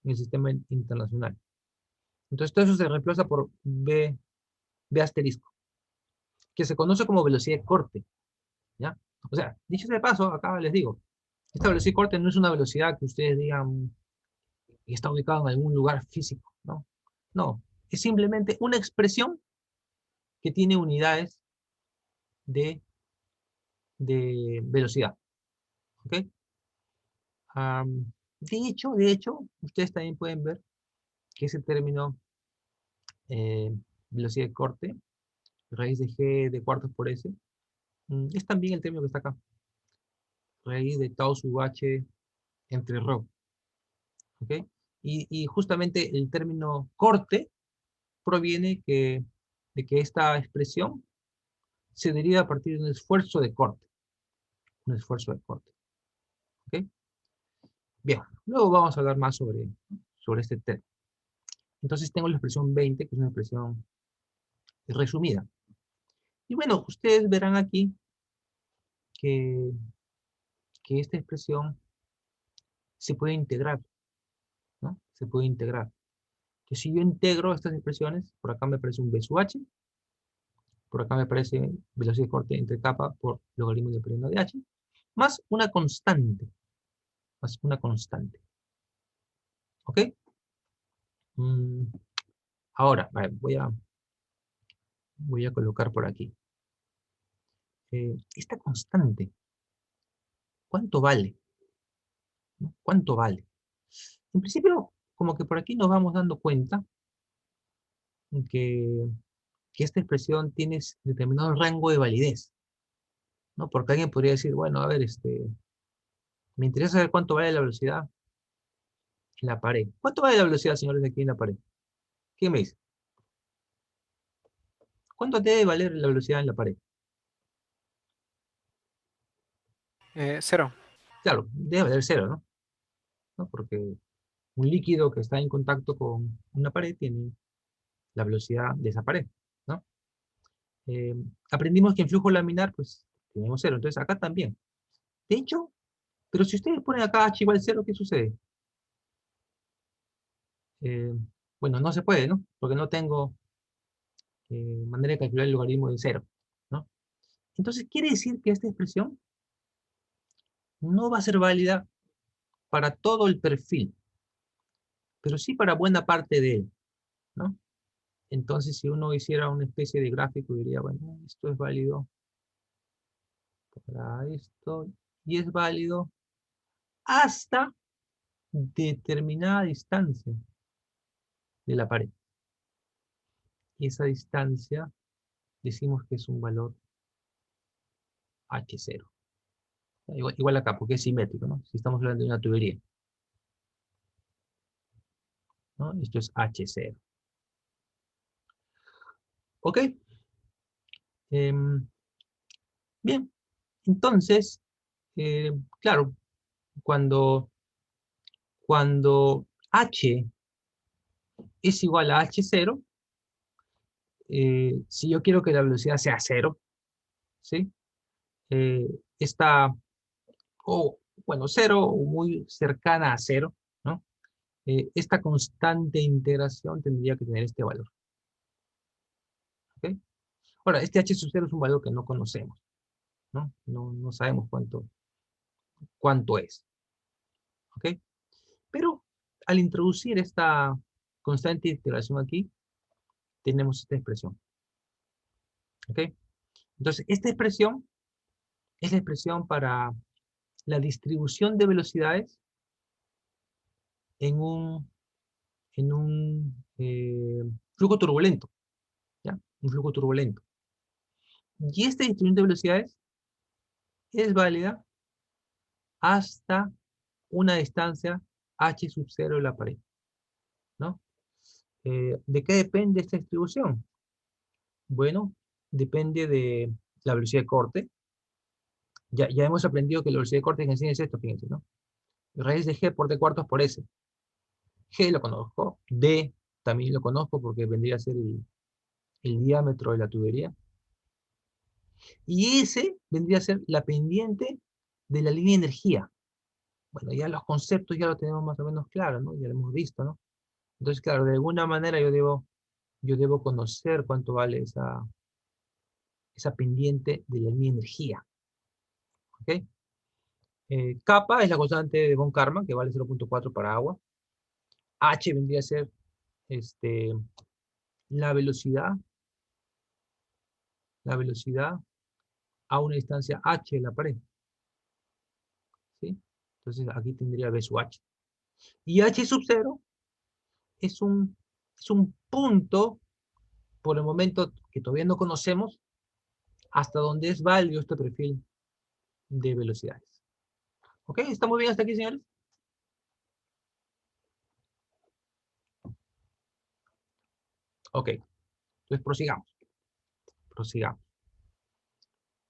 en el sistema internacional. Entonces todo eso se reemplaza por B asterisco, que se conoce como velocidad de corte, ¿ya? O sea, dicho de paso, acá les digo, esta velocidad de corte no es una velocidad que ustedes digan que está ubicada en algún lugar físico, ¿no? No, es simplemente una expresión que tiene unidades de, de velocidad, ¿ok? De hecho, ustedes también pueden ver que ese término eh, velocidad de corte, raíz de G de cuartos por S, es también el término que está acá, raíz de tau sub H entre rho, ¿ok? Y justamente el término corte proviene de que esta expresión se deriva a partir de un esfuerzo de corte, ¿ok? Bien, luego vamos a hablar más sobre este tema. Entonces tengo la expresión 20, que es una expresión resumida. Y bueno, ustedes verán aquí que, que esta expresión se puede integrar, ¿no? Se puede integrar. Que si yo integro estas expresiones, por acá me aparece un B sub H, por acá me aparece velocidad de corte entre capa por logaritmo dependiendo de H, más una constante, más una constante. ¿Ok? Mm, ahora, voy a colocar por aquí. Esta constante, ¿cuánto vale? ¿No? ¿Cuánto vale? En principio, como que por aquí nos vamos dando cuenta que, que esta expresión tiene determinado rango de validez, ¿no? Porque alguien podría decir, bueno, a ver, me interesa saber cuánto vale la velocidad en la pared. ¿Cuánto vale la velocidad, señores, aquí en la pared? ¿Quién me dice? ¿Cuánto debe valer la velocidad en la pared? 0. Claro, debe valer cero, ¿no? ¿No? Porque un líquido que está en contacto con una pared tiene la velocidad de esa pared, ¿no? Eh, aprendimos que en flujo laminar, pues, tenemos cero. Entonces, acá también. De hecho, pero si ustedes ponen acá h igual cero, ¿qué sucede? Eh, bueno, no se puede, ¿no? Porque no tengo manera de calcular el logaritmo de cero, ¿no? Entonces, quiere decir que esta expresión no va a ser válida para todo el perfil, pero sí para buena parte de él, ¿no? Entonces, si uno hiciera una especie de gráfico, diría, bueno, esto es válido para esto, y es válido hasta determinada distancia de la pared. Y esa distancia decimos que es un valor H0. Igual acá, porque es simétrico, ¿no? Si estamos hablando de una tubería, ¿no? Esto es H0. ¿Ok? Em, bien, entonces, claro, cuando H es igual a H0, si yo quiero que la velocidad sea cero, ¿sí? Eh, esta, o bueno, cero o muy cercana a cero, ¿no? Esta constante integración tendría que tener este valor, ¿ok? Ahora, este h sub 0 es un valor que no conocemos, ¿no? No sabemos cuánto es, ¿ok? Pero al introducir esta constante integración aquí, tenemos esta expresión, ¿ok? Entonces, esta expresión es la expresión para la distribución de velocidades en un flujo turbulento, ¿ya? Un flujo turbulento. Y esta distribución de velocidades es válida hasta una distancia h sub 0 de la pared, ¿no? ¿De qué depende esta distribución? Bueno, depende de la velocidad de corte. Ya hemos aprendido que la velocidad de corte en sí es esto, fíjense, ¿no? Raíz de g por d cuartos por s. G lo conozco, d también lo conozco porque vendría a ser el diámetro de la tubería. Y S vendría a ser la pendiente de la línea de energía, Bueno, ya los conceptos ya lo tenemos más o menos claros, ¿no? Ya lo hemos visto, ¿no? Entonces, claro, de alguna manera yo debo conocer cuánto vale esa pendiente de la línea de energía, ¿ok? Kappa es la constante de von Karman, que vale 0,4 para agua. H vendría a ser este, la velocidad, la velocidad a una distancia h de la pared, ¿sí? Entonces aquí tendría B sub h. Y h sub 0 es un punto, por el momento que todavía no conocemos, hasta donde es válido este perfil de velocidades. ¿Ok? ¿Estamos bien hasta aquí, señores? Ok, entonces prosigamos. Prosigamos.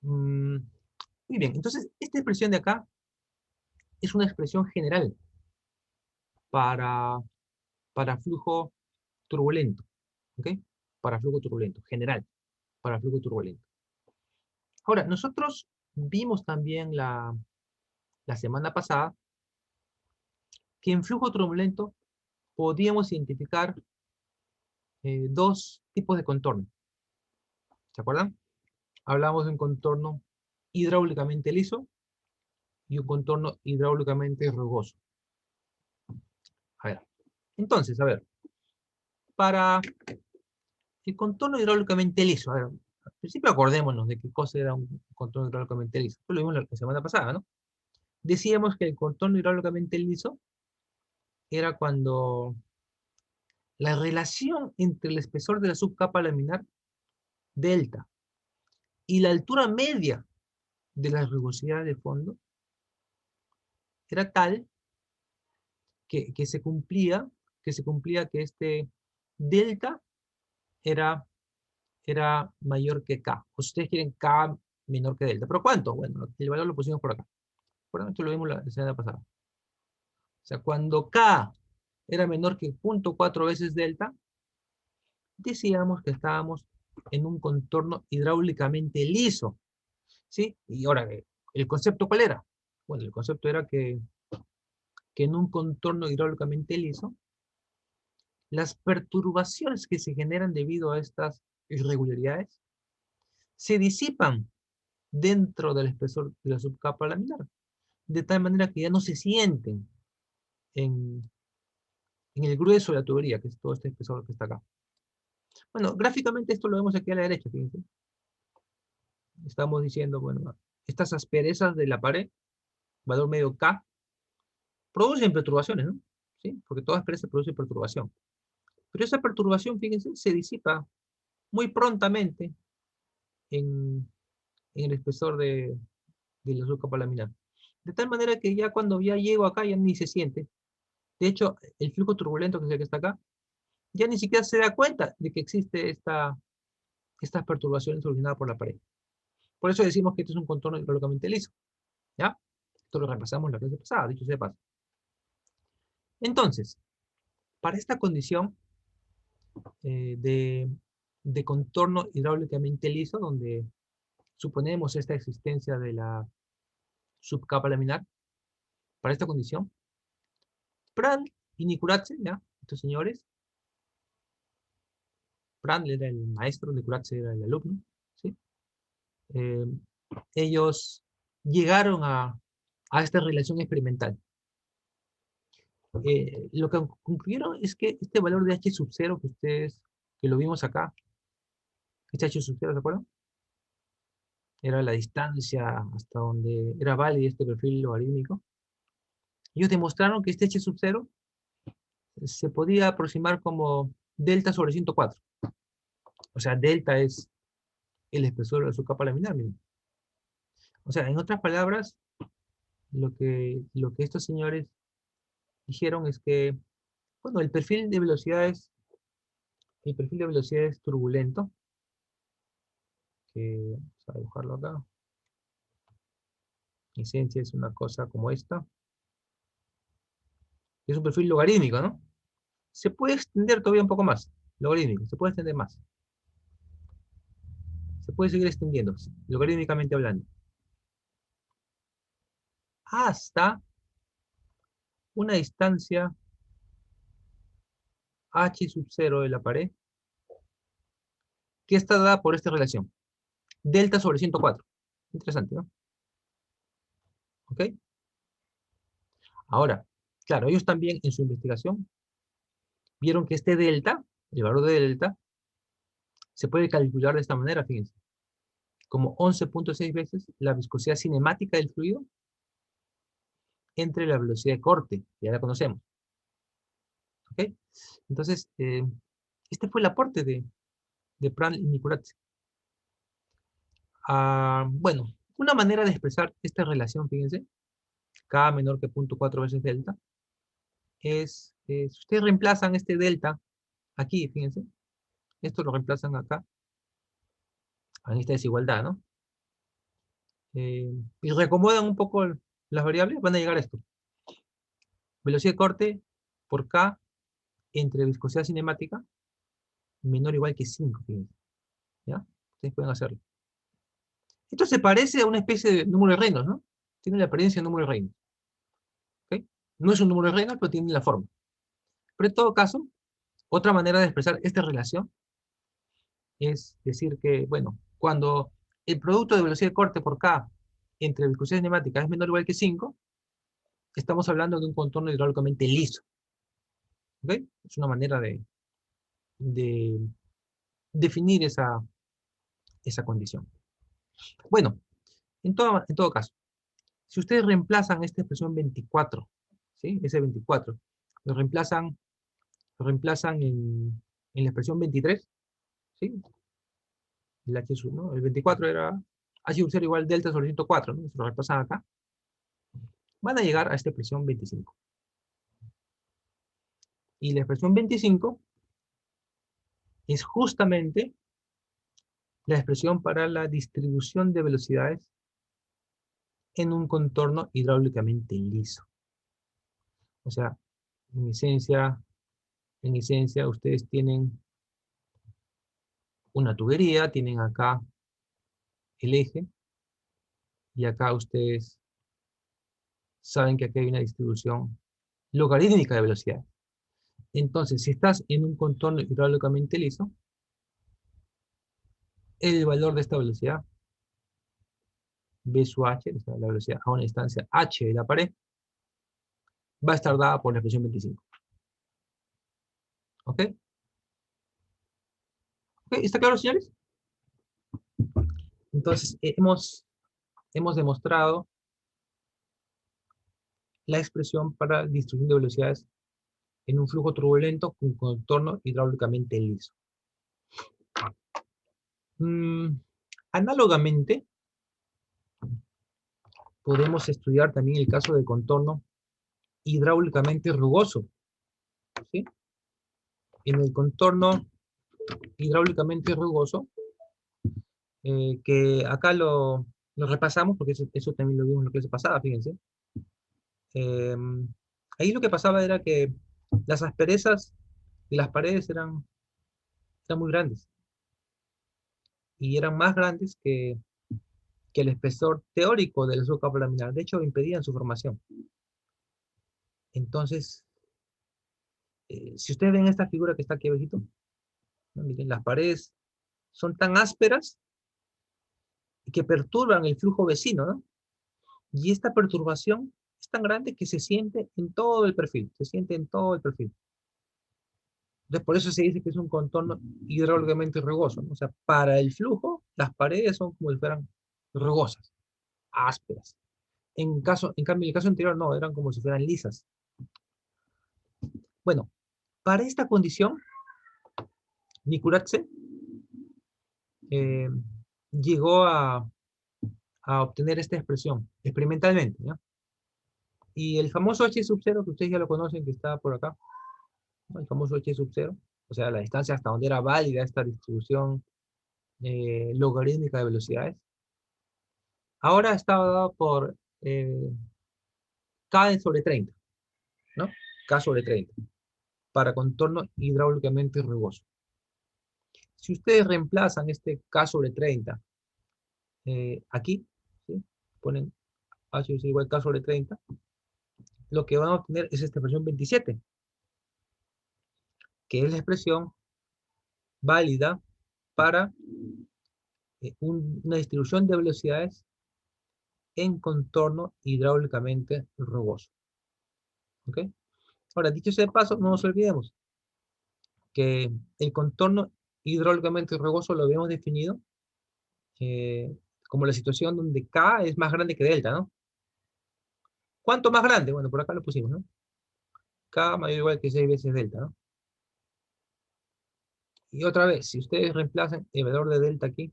Muy bien, entonces esta expresión de acá es una expresión general para, para flujo turbulento. ¿Ok? Para flujo turbulento, general, para flujo turbulento. Ahora, nosotros vimos también la semana pasada que en flujo turbulento podíamos identificar dos tipos de contorno. ¿Se acuerdan? Hablamos de un contorno hidráulicamente liso y un contorno hidráulicamente rugoso. A ver, entonces, a ver, para el contorno hidráulicamente liso, a ver, al principio acordémonos de qué cosa era un contorno hidráulicamente liso. Esto lo vimos la semana pasada, ¿no? Decíamos que el contorno hidráulicamente liso era cuando la relación entre el espesor de la subcapa laminar, delta, y la altura media de la rugosidad de fondo era tal que se cumplía que este delta era mayor que K. O si ustedes quieren K menor que delta. ¿Pero cuánto? Bueno, el valor lo pusimos por acá. Por lo tanto, lo vimos la semana pasada. O sea, cuando K era menor que 0,4 veces delta, decíamos que estábamos en un contorno hidráulicamente liso. ¿Sí? Y ahora, ¿el concepto cuál era? Bueno, el concepto era que en un contorno hidráulicamente liso, las perturbaciones que se generan debido a estas irregularidades se disipan dentro del espesor de la subcapa laminar, de tal manera que ya no se sienten en, en el grueso de la tubería, que es todo este espesor que está acá. Bueno, gráficamente esto lo vemos aquí a la derecha, fíjense. Estamos diciendo, bueno, estas asperezas de la pared, valor medio K, producen perturbaciones, ¿no? ¿Sí? Porque toda aspereza produce perturbación. Pero esa perturbación, fíjense, se disipa muy prontamente en el espesor de la subcapa laminar. De tal manera que ya cuando ya llego acá ya ni se siente. De hecho, el flujo turbulento, que es el que está acá, ya ni siquiera se da cuenta de que existe estas perturbaciones originadas por la pared. Por eso decimos que este es un contorno hidráulicamente liso. ¿Ya? Esto lo repasamos la clase pasada, dicho sea de paso. Entonces, para esta condición de contorno hidráulicamente liso, donde suponemos esta existencia de la subcapa laminar, para esta condición, Prandtl y Nikuradse, ¿ya? Estos señores, Prandtl era el maestro, Nikuradse era el alumno, ¿sí? Eh, ellos llegaron a esta relación experimental. Lo que concluyeron es que este valor de H sub 0 que lo vimos acá, este H sub 0, ¿se acuerdan? Era la distancia hasta donde era válido este perfil logarítmico. Ellos demostraron que este H sub 0 se podía aproximar como delta sobre 104. O sea, delta es el espesor de su capa laminar. Miren. O sea, en otras palabras, lo que estos señores dijeron es que, bueno, el perfil de velocidades turbulento, que vamos a dibujarlo acá, en esencia es una cosa como esta, es un perfil logarítmico, ¿no? Se puede extender todavía un poco más, logarítmico, se puede extender más. Se puede seguir extendiendo, logarítmicamente hablando. Hasta una distancia h sub 0 de la pared, que está dada por esta relación. Delta sobre 104. Interesante, ¿no? ¿Ok? Ahora, claro, ellos también en su investigación vieron que este delta, el valor de delta, se puede calcular de esta manera, fíjense. Como 11.6 veces la viscosidad cinemática del fluido entre la velocidad de corte, que ya la conocemos. ¿Ok? Entonces, este fue el aporte de Prandtl y Nicolet. Bueno, una manera de expresar esta relación, fíjense, K menor que 0.4 veces delta, es, si ustedes reemplazan este delta aquí, fíjense, esto lo reemplazan acá, en esta desigualdad, ¿no? Y reacomodan un poco las variables, van a llegar a esto. Velocidad de corte por K entre viscosidad cinemática menor o igual que 5, fíjense. ¿Ya? Ustedes pueden hacerlo. Esto se parece a una especie de número de Reynolds, ¿no? Tiene la apariencia de número de Reynolds. ¿Ok? No es un número de Reynolds, pero tiene la forma. Pero en todo caso, otra manera de expresar esta relación es decir que, bueno, cuando el producto de velocidad de corte por K entre viscosidad cinemática es menor o igual que 5, estamos hablando de un contorno hidráulicamente liso. ¿Ok? Es una manera de definir esa condición. Bueno, en todo caso, si ustedes reemplazan esta expresión 24, ¿sí? Ese 24, lo reemplazan en la expresión 23, ¿sí? El H sub, ¿no? El 24 era H sub 0 igual delta sobre 104, ¿no? Se lo reemplazan acá. Van a llegar a esta expresión 25. Y la expresión 25 es justamente la expresión para la distribución de velocidades en un contorno hidráulicamente liso. O sea, en esencia ustedes tienen una tubería, tienen acá el eje, y acá ustedes saben que aquí hay una distribución logarítmica de velocidad. Entonces, si estás en un contorno hidráulicamente liso, el valor de esta velocidad, B sub h, o sea, la velocidad a una distancia h de la pared, va a estar dada por la expresión 25. ¿Ok? ¿Ok? ¿Está claro, señores? Entonces, hemos demostrado la expresión para distribución de velocidades en un flujo turbulento con contorno hidráulicamente liso. Análogamente, podemos estudiar también el caso de contorno hidráulicamente rugoso. ¿Sí? En el contorno hidráulicamente rugoso, que acá lo repasamos, porque eso también lo vimos en la clase pasada, fíjense. Ahí lo que pasaba era que las asperezas de las paredes eran muy grandes, y eran más grandes que el espesor teórico del zócalo laminar. De hecho, impedían su formación. Entonces, si ustedes ven esta figura que está aquí abajito, ¿no? Miren, las paredes son tan ásperas que perturban el flujo vecino, ¿no? Y esta perturbación es tan grande que se siente en todo el perfil, se siente en todo el perfil. Entonces, por eso se dice que es un contorno hidráulicamente rugoso, ¿no? O sea, para el flujo, las paredes son como si fueran rugosas, ásperas. En cambio, en el caso anterior, no, eran como si fueran lisas. Bueno, para esta condición, Nikuradse eh, llegó a obtener esta expresión experimentalmente, ¿ya? Y el famoso H sub 0, que ustedes ya lo conocen, que está por acá, ¿no? El famoso H sub 0, o sea, la distancia hasta donde era válida esta distribución logarítmica de velocidades, ahora está dado por K sobre 30, ¿no? K sobre 30, para contorno hidráulicamente rugoso. Si ustedes reemplazan este K sobre 30 aquí, ¿sí? Ponen H igual K sobre 30, lo que van a obtener es esta expresión 27, que es la expresión válida para una distribución de velocidades en contorno hidráulicamente rugoso. ¿Ok? Ahora, dicho sea de paso, no nos olvidemos que el contorno hidráulicamente rugoso lo habíamos definido eh, como la situación donde K es más grande que delta, ¿no? ¿Cuánto más grande? Bueno, por acá lo pusimos, ¿no? K mayor o igual que 6 veces delta, ¿no? Y otra vez, si ustedes reemplazan el valor de delta aquí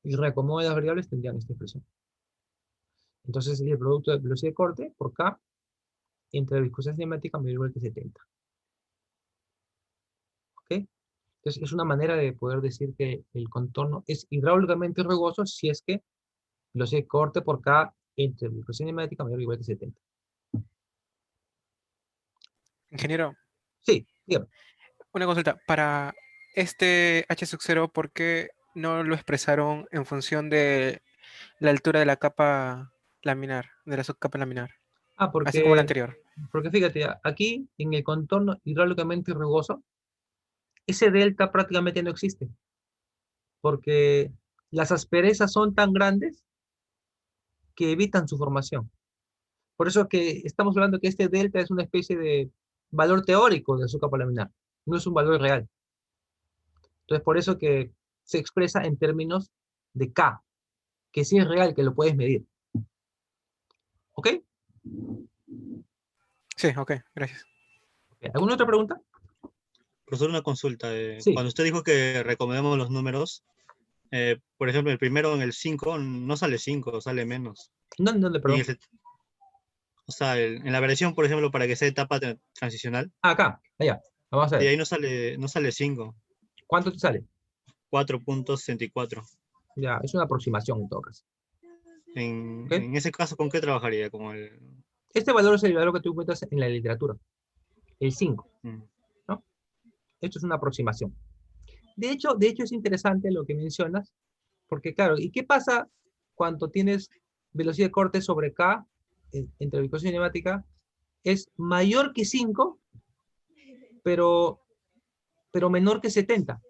y reacomodan las variables, tendrían esta expresión. Entonces sería el producto de velocidad de corte por K entre la viscosidad cinemática mayor o igual que 70. ¿Ok? Entonces es una manera de poder decir que el contorno es hidráulicamente rugoso si es que velocidad de corte por K entre la viscosidad cinemática mayor o igual que 70. Ingeniero, Sí, dígame. una consulta. Para este H sub 0, ¿por qué no lo expresaron en función de la altura de la capa laminar, de la subcapa laminar? Ah, Así como la anterior. porque fíjate, aquí en el contorno hidráulicamente rugoso, ese delta prácticamente no existe, porque las asperezas son tan grandes que evitan su formación. Por eso que estamos hablando que este delta es una especie de valor teórico de su capa laminar, no es un valor real. Entonces, por eso que se expresa en términos de K, que sí es real, que lo puedes medir. ¿Ok? Sí, ok, gracias. ¿Alguna otra pregunta? Profesor, una consulta. Sí. Cuando usted dijo que recomendamos los números, por ejemplo, el primero en el 5 no sale 5, sale menos. ¿Dónde, Y perdón? o sea, en la variación, por ejemplo, para que sea etapa transicional, Ah, acá, allá. Vamos a y ver. ahí no sale 5, ¿Cuánto te sale? 4.64. Ya, es una aproximación en todo caso. En, ¿Ok? en ese caso, ¿con qué trabajaría? Como el, Este valor es el valor que tú encuentras en la literatura, el 5, mm, ¿no? Esto es una aproximación. De hecho es interesante lo que mencionas, porque claro, ¿y qué pasa cuando tienes velocidad de corte sobre K entre viscosidad cinemática? Es mayor que 5, pero, pero menor que 70.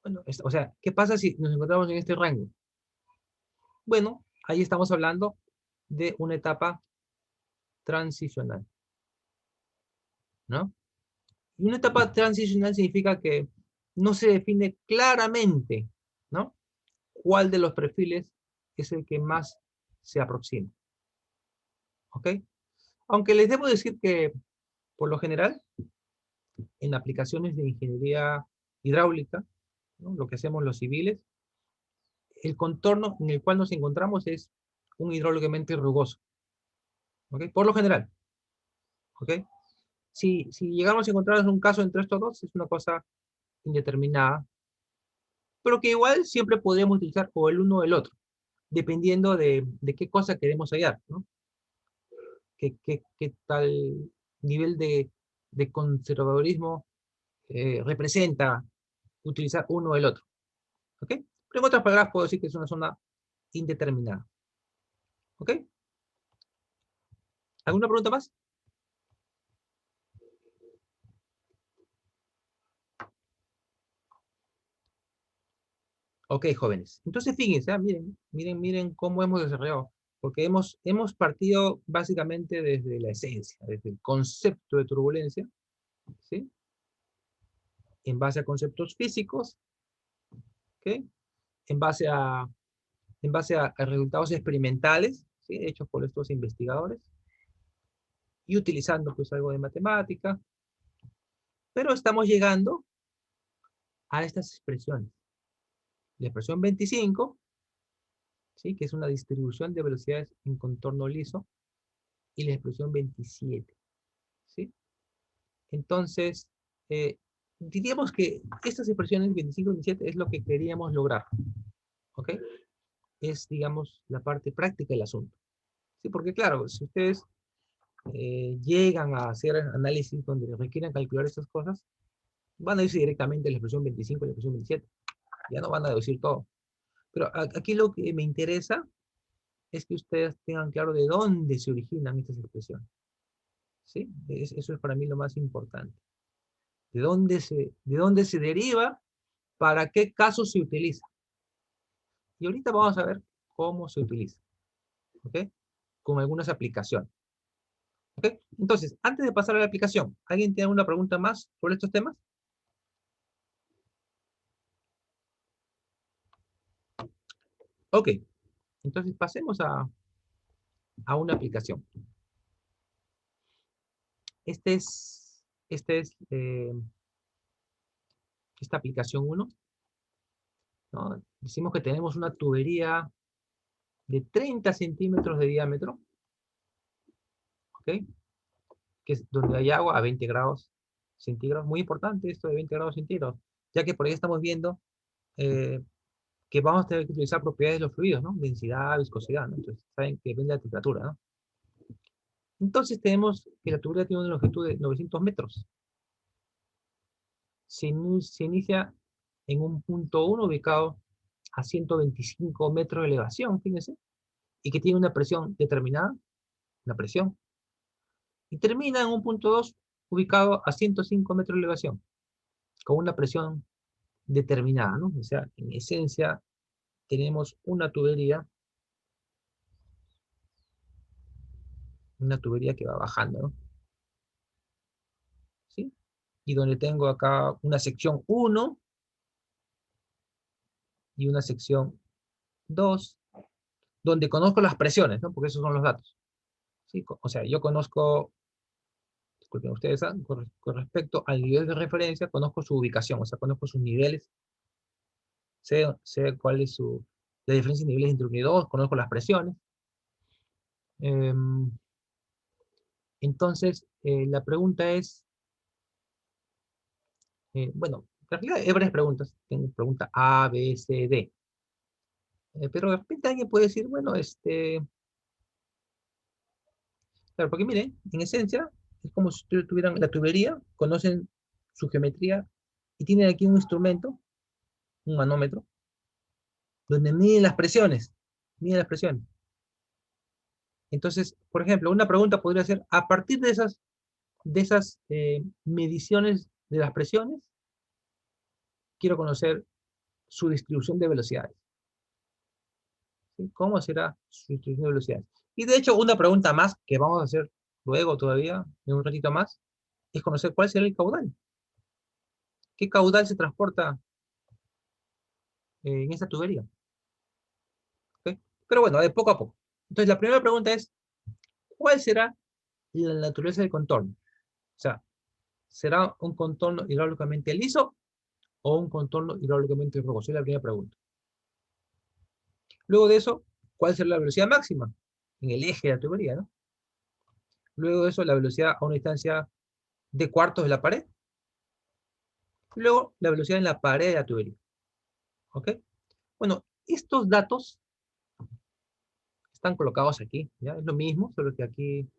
Bueno, o sea, ¿qué pasa si nos encontramos en este rango? Bueno, ahí estamos hablando de una etapa transicional, ¿no? Y una etapa transicional significa que no se define claramente, ¿no? ¿Cuál de los perfiles es el que más se aproxima? ¿Ok? Aunque les debo decir que, por lo general, en aplicaciones de ingeniería hidráulica, ¿no? Lo que hacemos los civiles, el contorno en el cual nos encontramos es un hidráulicamente rugoso. ¿Ok? Por lo general. ¿Ok? Si llegamos a encontrar un caso entre estos dos, es una cosa indeterminada, pero que igual siempre podríamos utilizar o el uno o el otro, dependiendo de qué cosa queremos hallar, ¿no? Qué tal nivel de conservadurismo representa utilizar uno o el otro. ¿Ok? Pero en otras palabras puedo decir que es una zona indeterminada. ¿Ok? ¿Alguna pregunta más? Ok, jóvenes. Entonces, fíjense, miren cómo hemos desarrollado. Porque hemos partido básicamente desde la esencia, desde el concepto de turbulencia, ¿sí? En base a conceptos físicos, ¿ok? En base a, a resultados experimentales, ¿sí? Hechos por estos investigadores, y utilizando pues algo de matemática, pero estamos llegando a estas expresiones. La expresión 25, ¿sí? Que es una distribución de velocidades en contorno liso, y la expresión 27, ¿sí? Entonces, diríamos que estas expresiones 25 y 27 es lo que queríamos lograr, ¿ok? Es, digamos, la parte práctica del asunto. Sí, porque claro, si ustedes llegan a hacer análisis donde requieren calcular estas cosas, van a irse directamente a la expresión 25 y la expresión 27. Ya no van a deducir todo. Pero aquí lo que me interesa es que ustedes tengan claro de dónde se originan estas expresiones. ¿Sí? Eso es para mí lo más importante. De dónde se deriva, para qué caso se utiliza. Y ahorita vamos a ver cómo se utiliza. ¿Ok? Con algunas aplicaciones. ¿Ok? Entonces, antes de pasar a la aplicación, ¿alguien tiene alguna pregunta más sobre estos temas? Ok. Entonces, pasemos a una aplicación. Este es esta aplicación 1, ¿no? Decimos que tenemos una tubería de 30 centímetros de diámetro, ¿ok? Que es donde hay agua a 20 grados centígrados. Muy importante esto de 20 grados centígrados, ya que por ahí estamos viendo eh, que vamos a tener que utilizar propiedades de los fluidos, ¿no? Densidad, viscosidad, ¿no? Entonces, saben que depende de la temperatura, ¿no? Entonces tenemos que la tubería tiene una longitud de 900 metros. Se inicia en un punto 1 ubicado a 125 metros de elevación, fíjense, y que tiene una presión determinada, una presión, y termina en un punto 2 ubicado a 105 metros de elevación, con una presión determinada, ¿no? O sea, en esencia, tenemos una tubería que va bajando, ¿no? ¿Sí? Y donde tengo acá una sección 1 y una sección 2, donde conozco las presiones, ¿no? Porque esos son los datos. ¿Sí? O sea, yo conozco, disculpen ustedes, ¿ah? Con respecto al nivel de referencia, conozco su ubicación, o sea, conozco sus niveles, sé cuál es la diferencia de niveles entre uno y dos, conozco las presiones. Entonces, la pregunta es, bueno, en realidad hay varias preguntas. Tengo pregunta A, B, C, D. Pero de repente alguien puede decir, bueno, claro, porque miren, en esencia, es como si ustedes tuvieran la tubería, conocen su geometría, y tienen aquí un instrumento, un manómetro, donde miden las presiones. Miden las presiones. Entonces, por ejemplo, una pregunta podría ser, a partir de esas mediciones de las presiones, quiero conocer su distribución de velocidades. ¿Sí? ¿Cómo será su distribución de velocidades? Y de hecho, una pregunta más que vamos a hacer luego todavía, en un ratito más, es conocer cuál será el caudal. ¿Qué caudal se transporta en esta tubería? ¿Ok? Pero bueno, de poco a poco. Entonces, la primera pregunta es, ¿cuál será la naturaleza del contorno? O sea, ¿será un contorno hidráulicamente liso o un contorno hidráulicamente rugoso? Es la primera pregunta. Luego de eso, ¿cuál será la velocidad máxima? En el eje de la tubería, ¿no? Luego de eso, la velocidad a una distancia de cuartos de la pared. Luego, la velocidad en la pared de la tubería. ¿Ok? Bueno, estos datos están colocados aquí, ¿ya? Es lo mismo, solo que aquí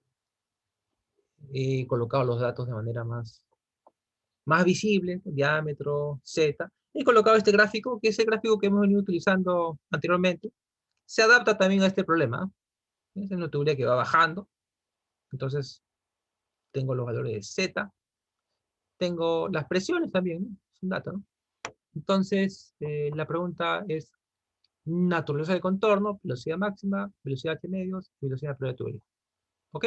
he colocado los datos de manera más visible, diámetro, Z. He colocado este gráfico, que es el gráfico que hemos venido utilizando anteriormente. Se adapta también a este problema. Es una tubería que va bajando. Entonces, tengo los valores de Z. Tengo las presiones también, ¿no? Es un dato, ¿no? Entonces, la pregunta es naturaleza del contorno, velocidad máxima, velocidad H medios, y velocidad de tubería. ¿Ok?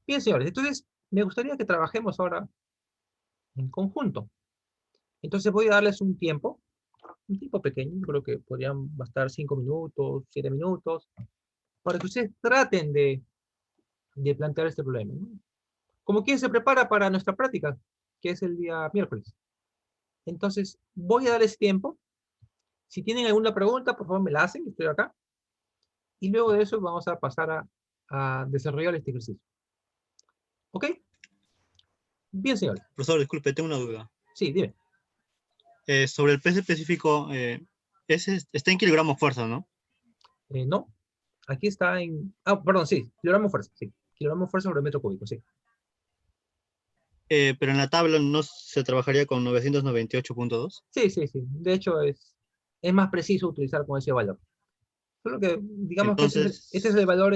Bien, señores, entonces me gustaría que trabajemos ahora en conjunto. Entonces voy a darles un tiempo pequeño, creo que podrían bastar 5 minutos, 7 minutos, para que ustedes traten de plantear este problema, ¿no? Como quien se prepara para nuestra práctica, que es el día miércoles. Entonces, voy a darles tiempo. Si tienen alguna pregunta, por favor me la hacen, estoy acá. Y luego de eso vamos a pasar a desarrollar este ejercicio. ¿Ok? Bien, señores. Profesor, disculpe, tengo una duda. Sí, dime. Sobre el peso específico, está en kilogramos fuerza, ¿no? No, aquí está en... Ah, perdón, sí, kilogramo fuerza, sí. Kilogramo fuerza sobre metro cúbico, sí. Pero en la tabla no se trabajaría con 998.2. Sí, sí, sí. De hecho, es más preciso utilizar con ese valor. Solo que digamos que este es Entonces, el valor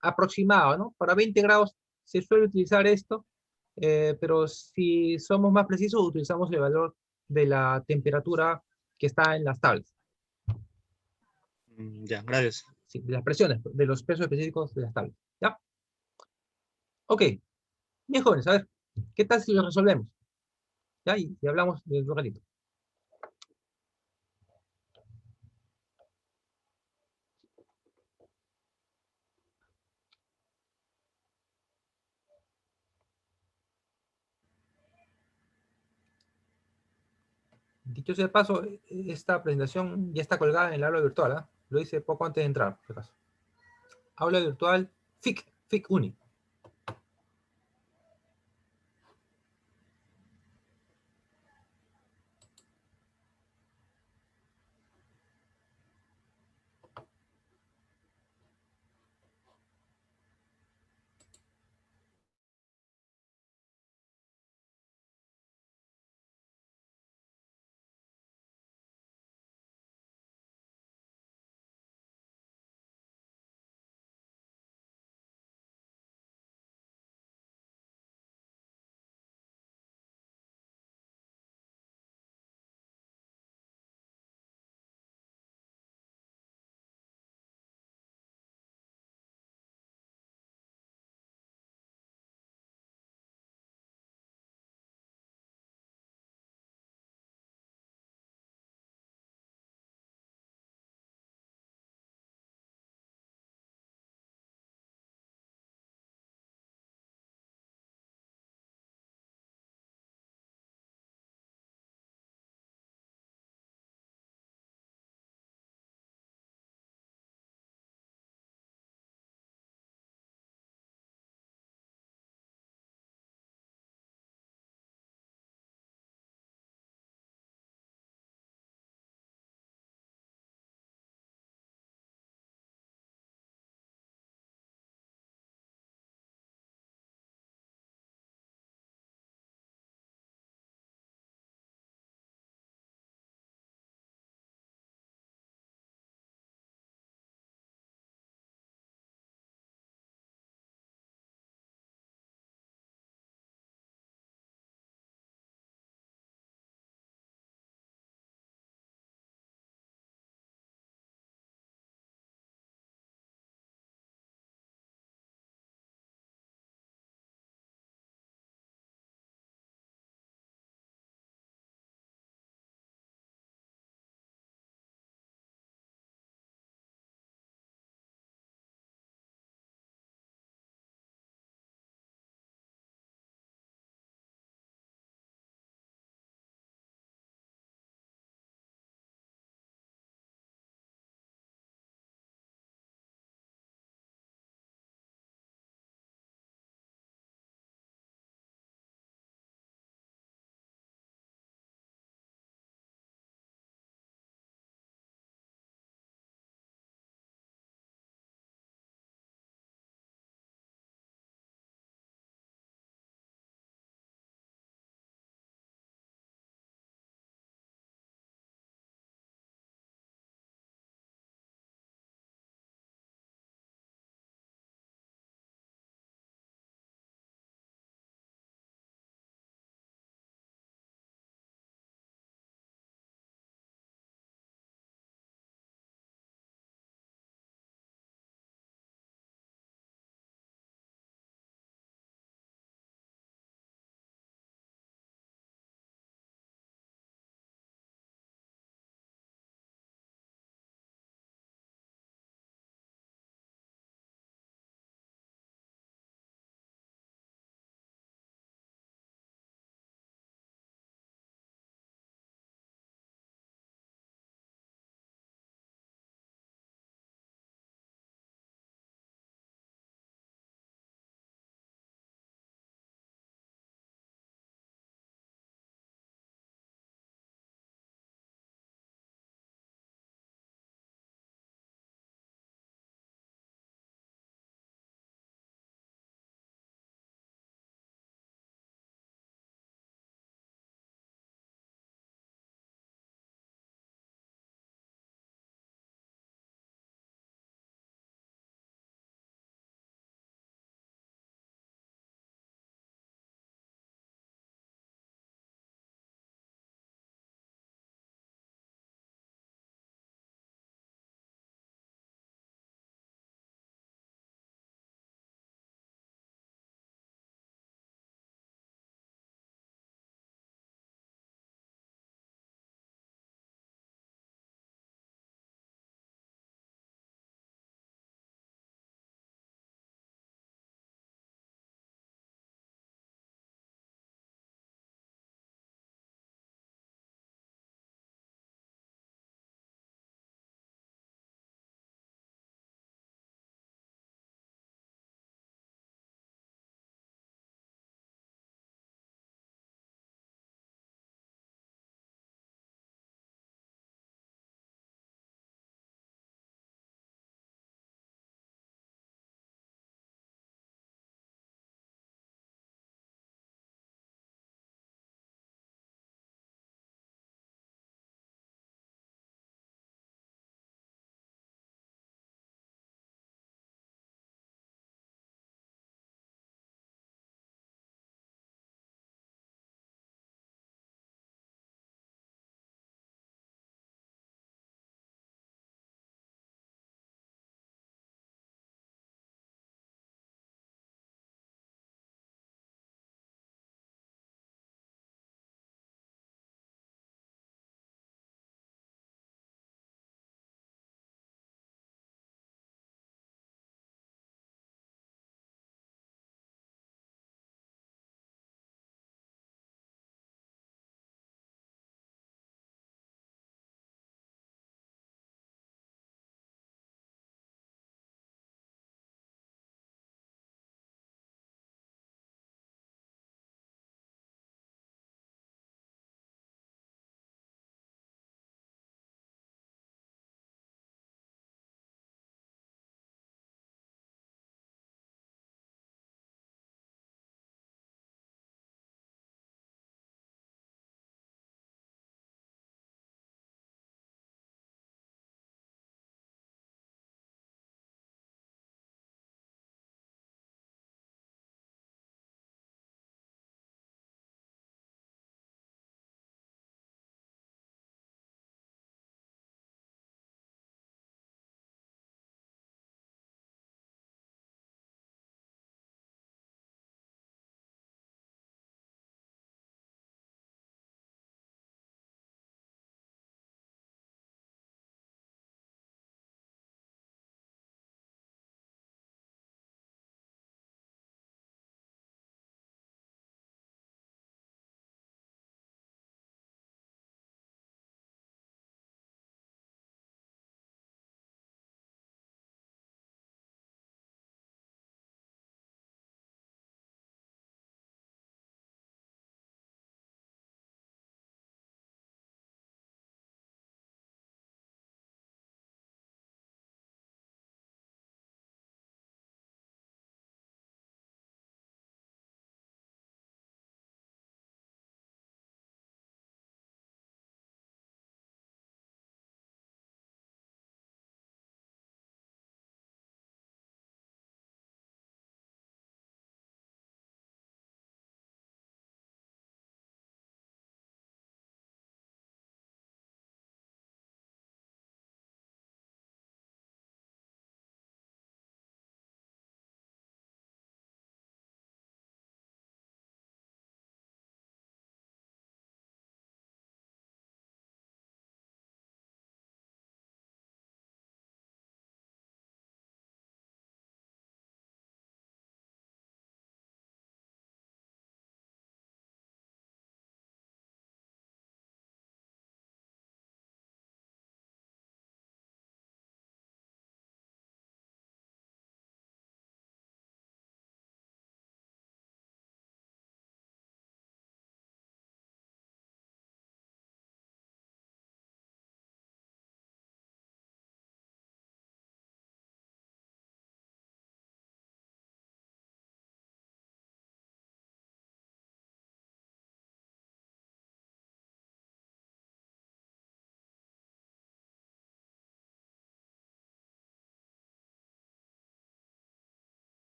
aproximado, ¿no? Para 20 grados se suele utilizar esto, pero si somos más precisos, utilizamos el valor de la temperatura que está en las tablas, ya, gracias. sí, de las presiones, de los pesos específicos de las tablas. ¿Ya? Ok, bien jóvenes, a ver, ¿qué tal si lo resolvemos? ¿Ya? Y hablamos de un ratito. Dicho sea de paso, esta presentación ya está colgada en el aula virtual, ¿ah? Lo hice poco antes de entrar, por si acaso. Aula virtual FIC Uni.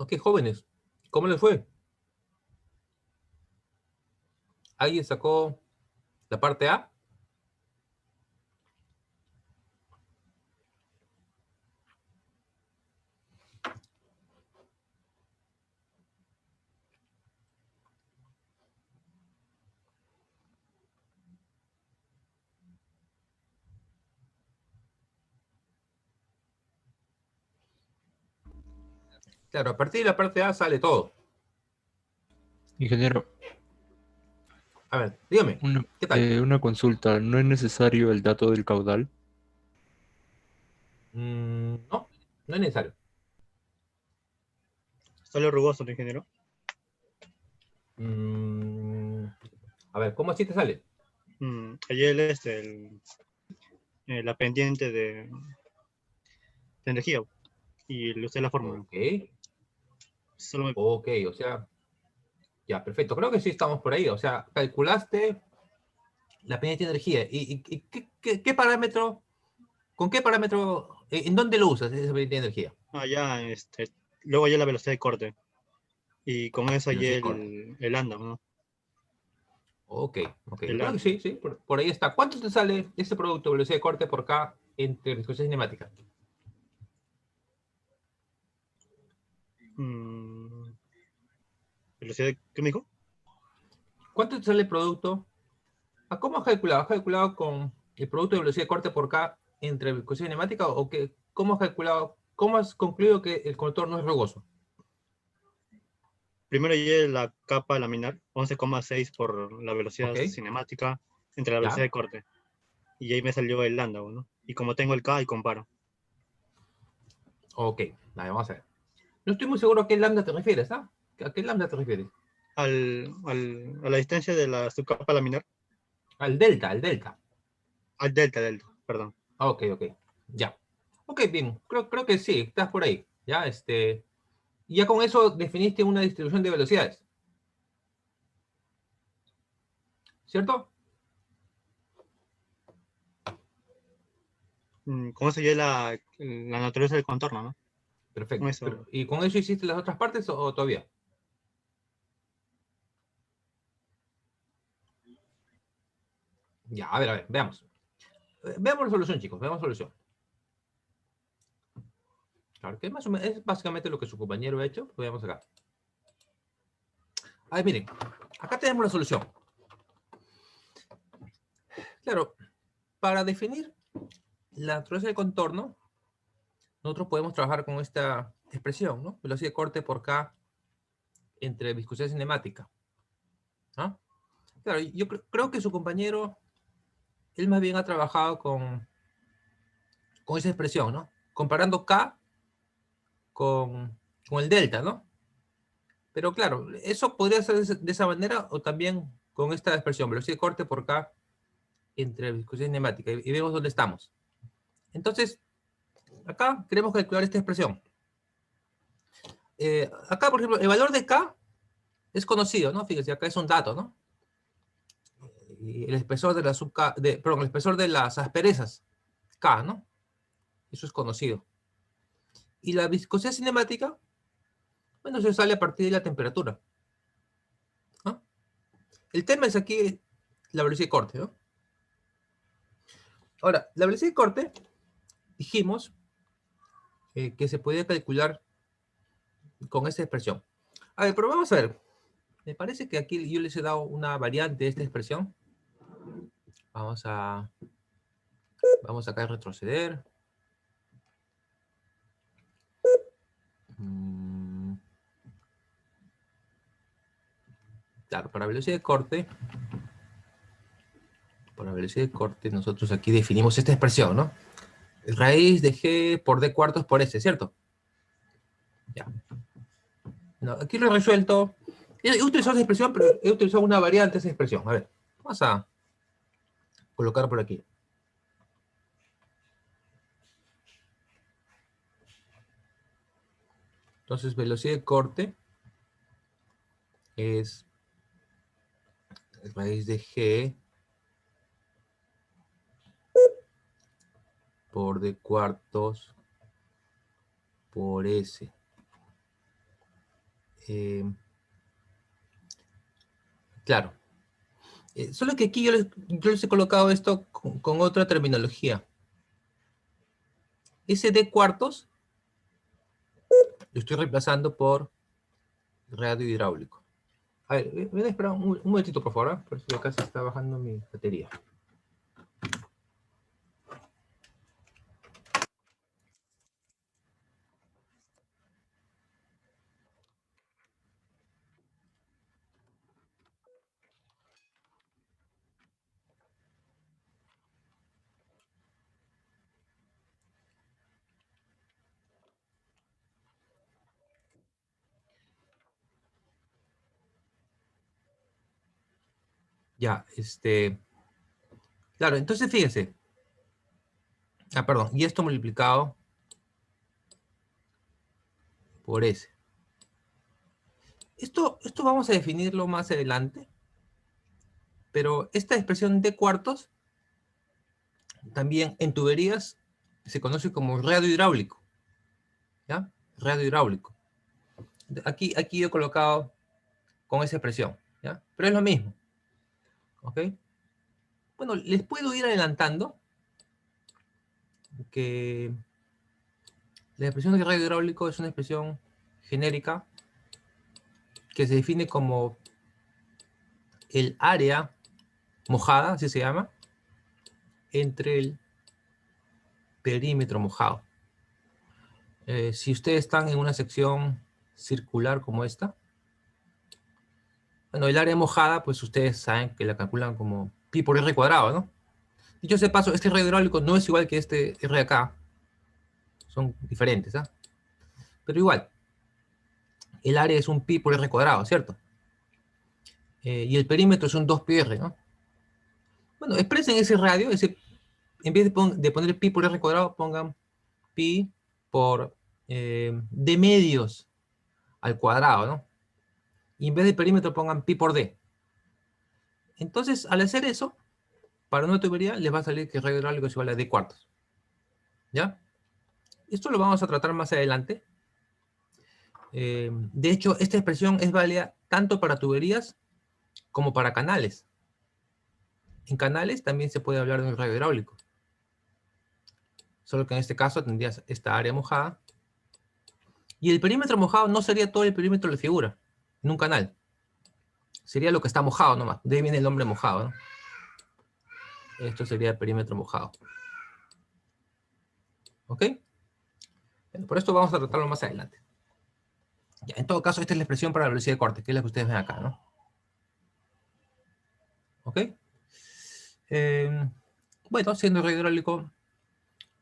Ok, jóvenes, ¿cómo les fue? ¿Alguien sacó la parte A? Claro, a partir de la parte A sale todo. Ingeniero, A ver, dígame, una, ¿qué tal? una consulta. ¿No es necesario el dato del caudal? No, no es necesario. Sale rugoso, ¿no, ingeniero? Mm, a ver, ¿cómo así te sale? Allí la pendiente de energía y le usé la fórmula. Ok, Solo me- ok, o sea, ya, perfecto. Creo que sí estamos por ahí. O sea, calculaste la pendiente de energía. ¿Y qué parámetro, con qué parámetro, en dónde lo usas esa pendiente de energía? ya, luego ya la velocidad de corte. Y con eso hallé Velocidad de corte. el andam, ¿no? Ok, ok. El Creo que an- sí, sí, por ahí está. ¿Cuánto te sale este producto, velocidad de corte por K entre viscosidad cinemática? mm, ¿qué me dijo? ¿Cuánto te sale el producto? ¿Cómo has calculado? ¿Has calculado con el producto de velocidad de corte por K entre viscosidad cinemática o qué? ¿Cómo has calculado? ¿Cómo has concluido que el conductor no es rugoso? Primero hallé la capa laminar, 11,6 por la velocidad Ok, cinemática entre la velocidad ya. de corte. Y ahí me salió el lambda, ¿no? Y como tengo el K y comparo. Ok, vale, vamos a ver. No estoy muy seguro a qué lambda te refieres, ¿ah? ¿A qué lambda te refieres? A la distancia de la subcapa laminar, Al delta, al delta. al delta, perdón. Ok, ok, ya. Ok, bien, creo que sí, estás por ahí. Ya, y ya con eso definiste una distribución de velocidades, ¿cierto? Con eso hallé la naturaleza del contorno, ¿no? Con Perfecto. eso. ¿Y con eso hiciste las otras partes o todavía? Ya, a ver, veamos. Veamos la solución, chicos, veamos la solución. Claro, que más o menos es básicamente lo que su compañero ha hecho. Veamos acá. A ver, miren, acá tenemos la solución. Claro, para definir la naturaleza del contorno, nosotros podemos trabajar con esta expresión, ¿no? Velocidad de corte por K entre viscosidad cinemática. ¿Ah? Claro, yo creo que su compañero, él más bien ha trabajado con esa expresión, ¿no? Comparando K con el delta, ¿no? Pero claro, eso podría ser de esa manera o también con esta expresión, velocidad de corte por K entre viscosidad cinemática. Y vemos dónde estamos. Entonces, acá queremos calcular esta expresión. Acá, por ejemplo, el valor de K es conocido, ¿no? Fíjense, acá es un dato, ¿no? Y el espesor de la perdón, el espesor de las asperezas, K, ¿no? Eso es conocido. Y la viscosidad cinemática, bueno, se sale a partir de la temperatura, ¿no? El tema es aquí la velocidad de corte, ¿no? Ahora, la velocidad de corte, dijimos que se podía calcular con esta expresión. A ver, pero vamos a ver. Me parece que aquí yo les he dado una variante de esta expresión. Vamos vamos acá a retroceder. Mm, claro, para velocidad de corte, nosotros aquí definimos esta expresión, ¿no? Raíz de G por D cuartos por S, ¿cierto? Ya. No, aquí lo he resuelto. He utilizado esa expresión, pero he utilizado una variante de esa expresión. A ver, vamos a colocar por aquí. Entonces, velocidad de corte es raíz de G por D cuartos por S. Claro. Solo que aquí yo les he colocado esto con otra terminología. Ese D cuartos lo estoy reemplazando por radio hidráulico. A ver, voy a esperar un momentito, por favor, por si acá se está bajando mi batería. Ya, claro, entonces fíjense. Perdón, y esto multiplicado por S. Esto vamos a definirlo más adelante, pero esta expresión de cuartos también en tuberías se conoce como radio hidráulico, ¿ya? Radio hidráulico. Aquí yo he colocado con esa expresión, ¿ya? Pero es lo mismo, ¿ok? Bueno, les puedo ir adelantando que la expresión de radio hidráulico es una expresión genérica que se define como el área mojada, así se llama, entre el perímetro mojado. Si ustedes están en una sección circular como esta, bueno, el área mojada, pues ustedes saben que la calculan como pi por r cuadrado, ¿no? Dicho sea de paso, este radio hidráulico no es igual que este r acá. Son diferentes, ¿ah? Pero igual, el área es un pi por r cuadrado, ¿cierto? Y el perímetro es un 2πr, ¿no? Bueno, expresen ese radio, en vez de poner pi por r cuadrado, pongan pi por d medios al cuadrado, ¿no? Y en vez de perímetro pongan pi por d. Entonces, al hacer eso, para una tubería les va a salir que el radio hidráulico es igual a d cuartos. ¿Ya? Esto lo vamos a tratar más adelante. De hecho, esta expresión es válida tanto para tuberías como para canales. En canales también se puede hablar de un radio hidráulico. Solo que en este caso tendrías esta área mojada. Y el perímetro mojado no sería todo el perímetro de la figura, en un canal. Sería lo que está mojado nomás. De ahí viene el nombre mojado, ¿no? Esto sería el perímetro mojado. ¿Ok? Bueno, por esto vamos a tratarlo más adelante. Ya, en todo caso, esta es la expresión para la velocidad de corte, que es la que ustedes ven acá, ¿no? ¿Ok? Bueno, siendo radio hidráulico,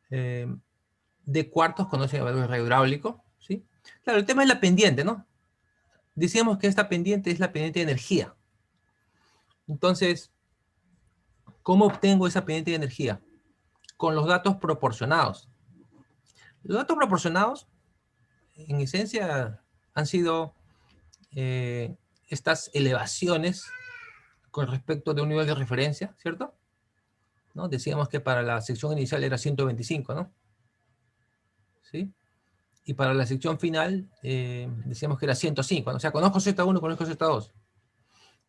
de cuartos conocen el valor de radio hidráulico, ¿sí? Claro, el tema es la pendiente, ¿no? Decíamos que esta pendiente es la pendiente de energía. Entonces, ¿cómo obtengo esa pendiente de energía? Con los datos proporcionados. Los datos proporcionados, en esencia, han sido estas elevaciones con respecto de un nivel de referencia, ¿cierto? ¿No? Decíamos que para la sección inicial era 125, ¿no? ¿Sí? Y para la sección final decíamos que era 105, ¿no? O sea, conozco Z1, conozco Z2.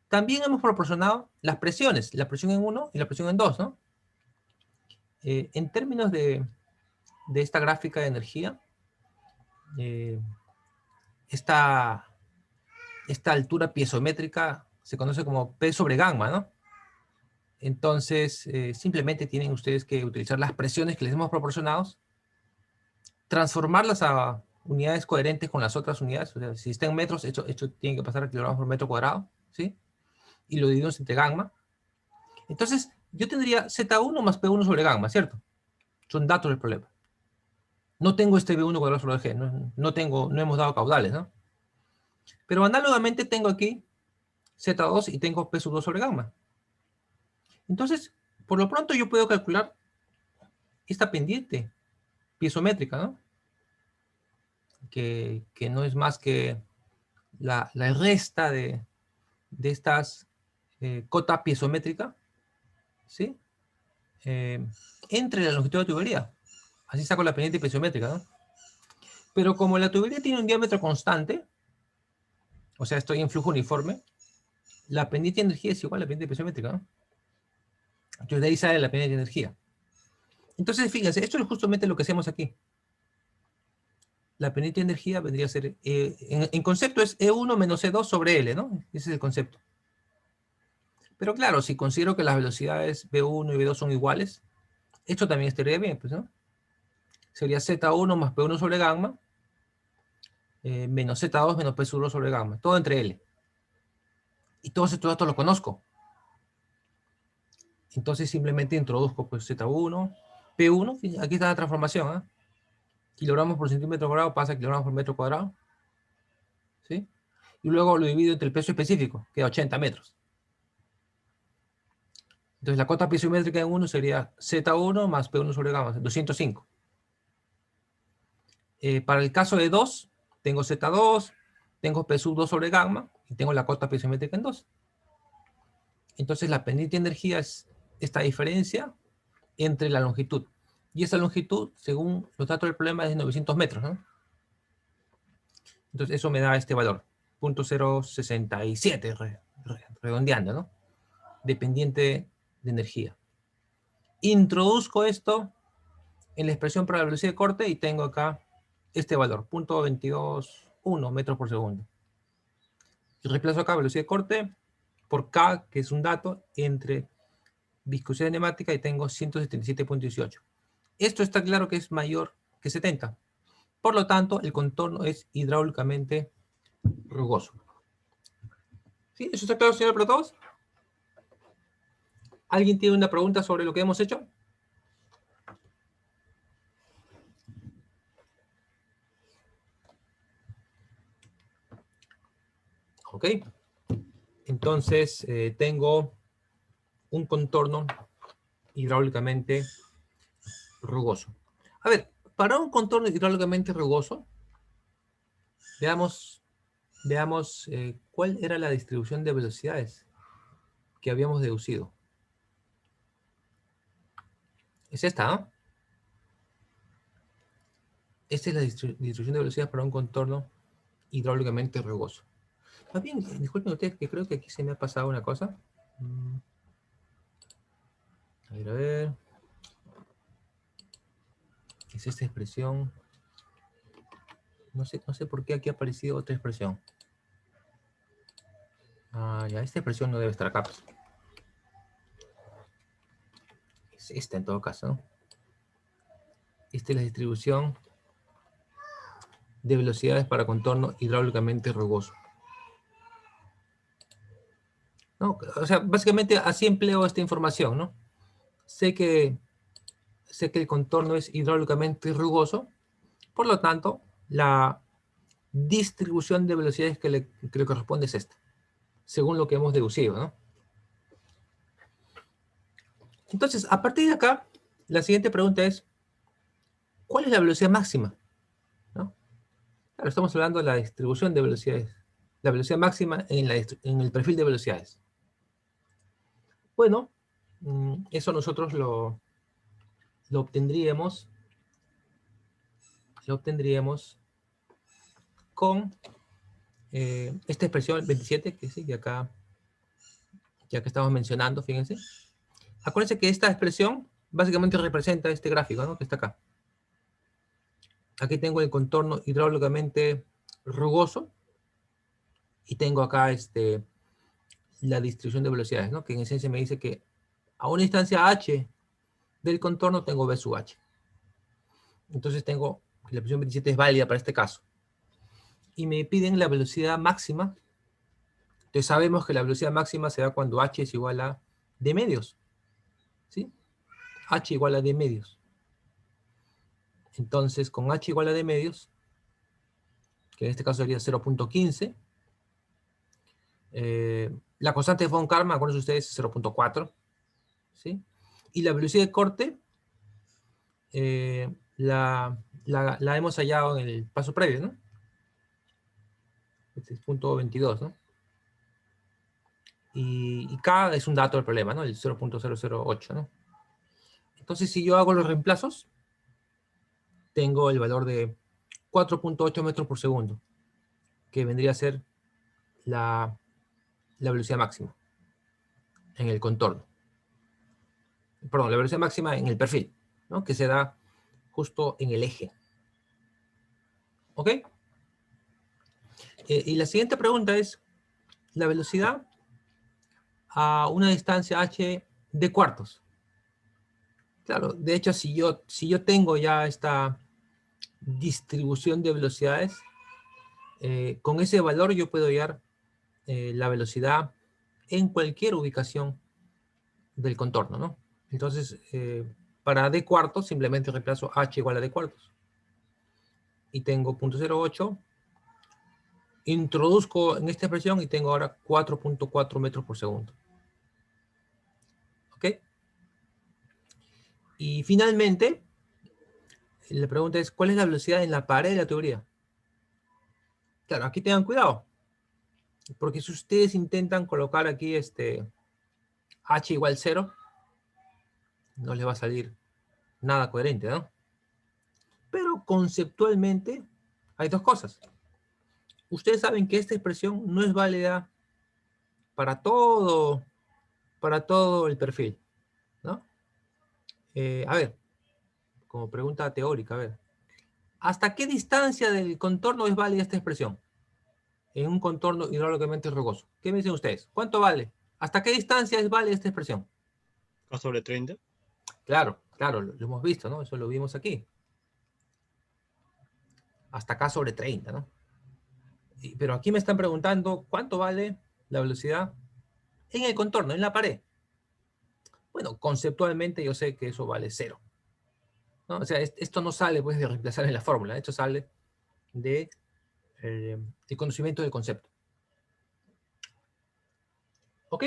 También hemos proporcionado las presiones, la presión en 1 y la presión en 2, ¿no? En términos de esta gráfica de energía, esta altura piezométrica se conoce como P sobre gamma, ¿no? Entonces, simplemente tienen ustedes que utilizar las presiones que les hemos proporcionado, transformarlas a unidades coherentes con las otras unidades. O sea, si está en metros, esto tiene que pasar a kilogramos por metro cuadrado, ¿sí? Y lo dividimos entre gamma. Entonces, yo tendría Z1 más P1 sobre gamma, ¿cierto? Son datos del problema. No tengo este B1 cuadrado sobre G, no hemos dado caudales, ¿no? Pero análogamente tengo aquí Z2 y tengo P sub 2 sobre gamma. Entonces, por lo pronto yo puedo calcular esta pendiente piezométrica, ¿no? Que no es más que la resta de estas cota piezométrica, ¿sí? Entre la longitud de la tubería. Así saco la pendiente piezométrica, ¿no? Pero como la tubería tiene un diámetro constante, o sea, estoy en flujo uniforme, la pendiente de energía es igual a la pendiente de presión métrica, ¿no? Entonces de ahí sale la pendiente de energía. Entonces, fíjense, esto es justamente lo que hacemos aquí. La pendiente de energía vendría a ser, en concepto es E1 menos E2 sobre L, ¿no? Ese es el concepto. Pero claro, si considero que las velocidades V1 y V2 son iguales, esto también estaría bien, pues, ¿no? Sería Z1 más P1 sobre gamma, menos Z2 menos P1 sobre gamma, todo entre L. Y todos estos datos los conozco. Entonces simplemente introduzco pues Z1, P1, aquí está la transformación, ¿eh? Kilogramos por centímetro cuadrado pasa a kilogramos por metro cuadrado, ¿sí? Y luego lo divido entre el peso específico, que es 80 metros. Entonces la cota piezométrica en 1 sería Z1 más P1 sobre gamma, 205. Para el caso de 2, tengo Z2, tengo P2 sobre gamma, y tengo la cota piezométrica en 2. Entonces la pendiente de energía es esta diferencia entre la longitud. Y esa longitud, según los datos del problema, es de 900 metros, ¿no? Entonces eso me da este valor, 0.067, redondeando, ¿no? Dependiente de energía. Introduzco esto en la expresión para la velocidad de corte y tengo acá este valor, 0.221 metros por segundo. Y reemplazo acá velocidad de corte por K, que es un dato, entre viscosidad neumática, y tengo 177.18. Esto está claro que es mayor que 70. Por lo tanto, el contorno es hidráulicamente rugoso. ¿Sí? ¿Eso está claro, señor para todos? ¿Alguien tiene una pregunta sobre lo que hemos hecho? Ok. Entonces, tengo un contorno hidráulicamente rugoso. A ver, para un contorno hidráulicamente rugoso, veamos cuál era la distribución de velocidades que habíamos deducido. Es esta, ¿no? Esta es la distribución de velocidades para un contorno hidráulicamente rugoso. Más bien, disculpen ustedes que creo que aquí se me ha pasado una cosa. A ver. ¿Qué es esta expresión? No sé por qué aquí ha aparecido otra expresión. Ah, ya, esta expresión no debe estar acá, pues. Es esta en todo caso, ¿no? Esta es la distribución de velocidades para contorno hidráulicamente rugoso. ¿No? O sea, básicamente así empleo esta información, ¿no? Sé que el contorno es hidráulicamente rugoso, por lo tanto, la distribución de velocidades que le corresponde es esta, según lo que hemos deducido, ¿no? Entonces, a partir de acá, la siguiente pregunta es, ¿cuál es la velocidad máxima? ¿No? Claro, estamos hablando de la distribución de velocidades, la velocidad máxima en el perfil de velocidades. Bueno, eso nosotros lo obtendríamos con esta expresión 27, que sí, que acá ya que estamos mencionando, fíjense. Acuérdense que esta expresión básicamente representa este gráfico, ¿no? Que está acá. Aquí tengo el contorno hidráulicamente rugoso y tengo acá la distribución de velocidades, ¿no? Que en esencia me dice que a una distancia h del contorno tengo v sub h. Entonces tengo que la expresión 27 es válida para este caso. Y me piden la velocidad máxima. Entonces sabemos que la velocidad máxima se da cuando h es igual a d medios. ¿Sí? H igual a d medios. Entonces, con h igual a d medios, que en este caso sería 0.15, la constante de von Karman, acuérdense ustedes, es 0.4, ¿sí? Y la velocidad de corte la hemos hallado en el paso previo, ¿no? Este es punto 22, ¿no? Y K es un dato del problema, ¿no? El 0.008, ¿no? Entonces, si yo hago los reemplazos, tengo el valor de 4.8 metros por segundo, que vendría a ser la velocidad máxima en el contorno. Perdón, la velocidad máxima en el perfil, ¿no? Que se da justo en el eje. ¿Ok? Y la siguiente pregunta es, la velocidad a una distancia h de cuartos. Claro, de hecho, si yo tengo ya esta distribución de velocidades, con ese valor yo puedo hallar la velocidad en cualquier ubicación del contorno, ¿no? Entonces, para d cuartos, simplemente reemplazo h igual a d cuartos. Y tengo 0.08. Introduzco en esta expresión y tengo ahora 4.4 metros por segundo. ¿Ok? Y finalmente, la pregunta es, ¿cuál es la velocidad en la pared de la tubería? Claro, aquí tengan cuidado. Porque si ustedes intentan colocar aquí h igual 0, no les va a salir nada coherente, ¿no? Pero conceptualmente hay dos cosas. Ustedes saben que esta expresión no es válida para todo el perfil, ¿no? A ver, como pregunta teórica, a ver. ¿Hasta qué distancia del contorno es válida esta expresión? En un contorno hidráulicamente rugoso. ¿Qué me dicen ustedes? ¿Cuánto vale? ¿Hasta qué distancia es válida esta expresión? K sobre 30. Claro, lo hemos visto, ¿no? Eso lo vimos aquí. Hasta K sobre 30, ¿no? Pero aquí me están preguntando cuánto vale la velocidad en el contorno, en la pared. Bueno, conceptualmente yo sé que eso vale 0, ¿no? O sea, esto no sale pues de reemplazar en la fórmula, esto sale de el conocimiento del concepto. ¿Ok?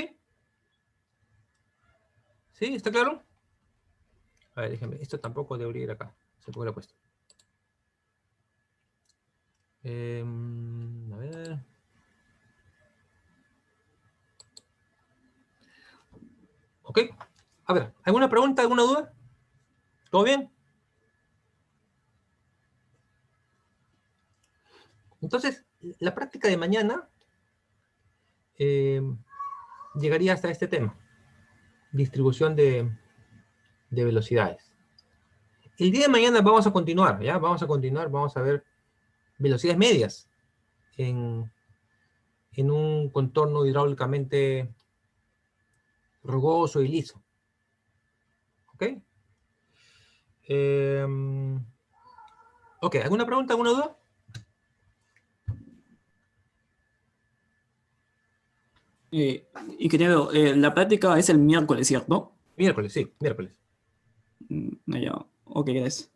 ¿Sí? ¿Está claro? A ver, déjenme, esto tampoco debería ir acá, se puede haber puesto. A ver. ¿Ok? A ver, ¿alguna pregunta, alguna duda? ¿Todo bien? Entonces, la práctica de mañana llegaría hasta este tema. Distribución de velocidades. El día de mañana vamos a continuar, ¿ya? Vamos a continuar, vamos a ver velocidades medias en un contorno hidráulicamente rugoso y liso. ¿Ok? Ok, ¿alguna pregunta, alguna duda? Ingeniero, la práctica es el miércoles, ¿cierto? Miércoles, sí, miércoles. Ya, ok, gracias.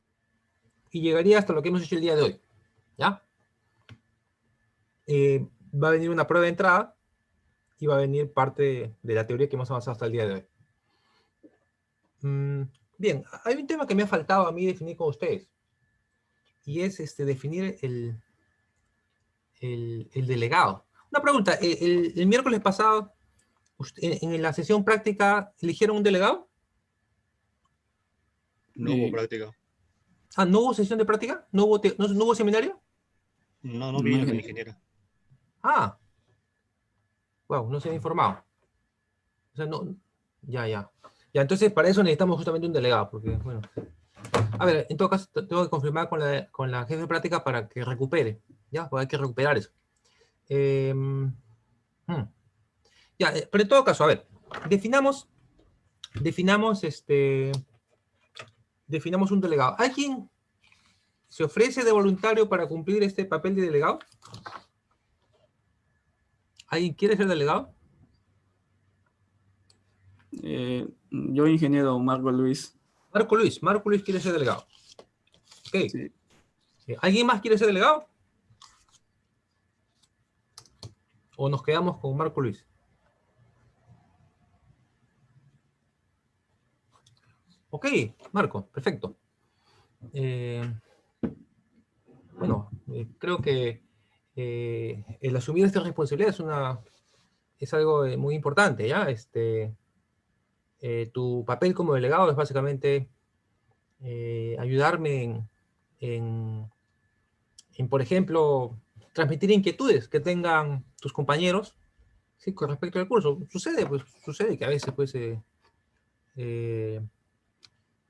Y llegaría hasta lo que hemos hecho el día de hoy, ¿ya? Va a venir una prueba de entrada y va a venir parte de la teoría que hemos avanzado hasta el día de hoy. Bien, hay un tema que me ha faltado a mí definir con ustedes, y es definir el delegado. Una pregunta, el miércoles pasado, en la sesión práctica, ¿eligieron un delegado? No hubo Eh, práctica. Ah, ¿no hubo sesión de práctica? ¿No hubo, no hubo seminario? No No, vino la ingeniero. ingeniera. Ah, wow, no se ha informado. O sea, no, ya. Ya, entonces para eso necesitamos justamente un delegado, porque, bueno. A ver, en todo caso, tengo que confirmar con la jefe de práctica para que recupere, ¿ya? Porque hay que recuperar eso. Ya, pero en todo caso, a ver, definamos un delegado. ¿Alguien se ofrece de voluntario para cumplir este papel de delegado? ¿Alguien quiere ser delegado? Yo, ingeniero Marco Luis. Marco Luis quiere ser delegado. Ok. Sí. ¿Alguien más quiere ser delegado? ¿O nos quedamos con Marco Luis? Ok, Marco, perfecto. Bueno, creo que el asumir esta responsabilidad es algo muy importante, ¿ya? Tu papel como delegado es básicamente ayudarme en, por ejemplo, transmitir inquietudes que tengan tus compañeros, ¿sí? Con respecto al curso. Sucede que a veces, pues,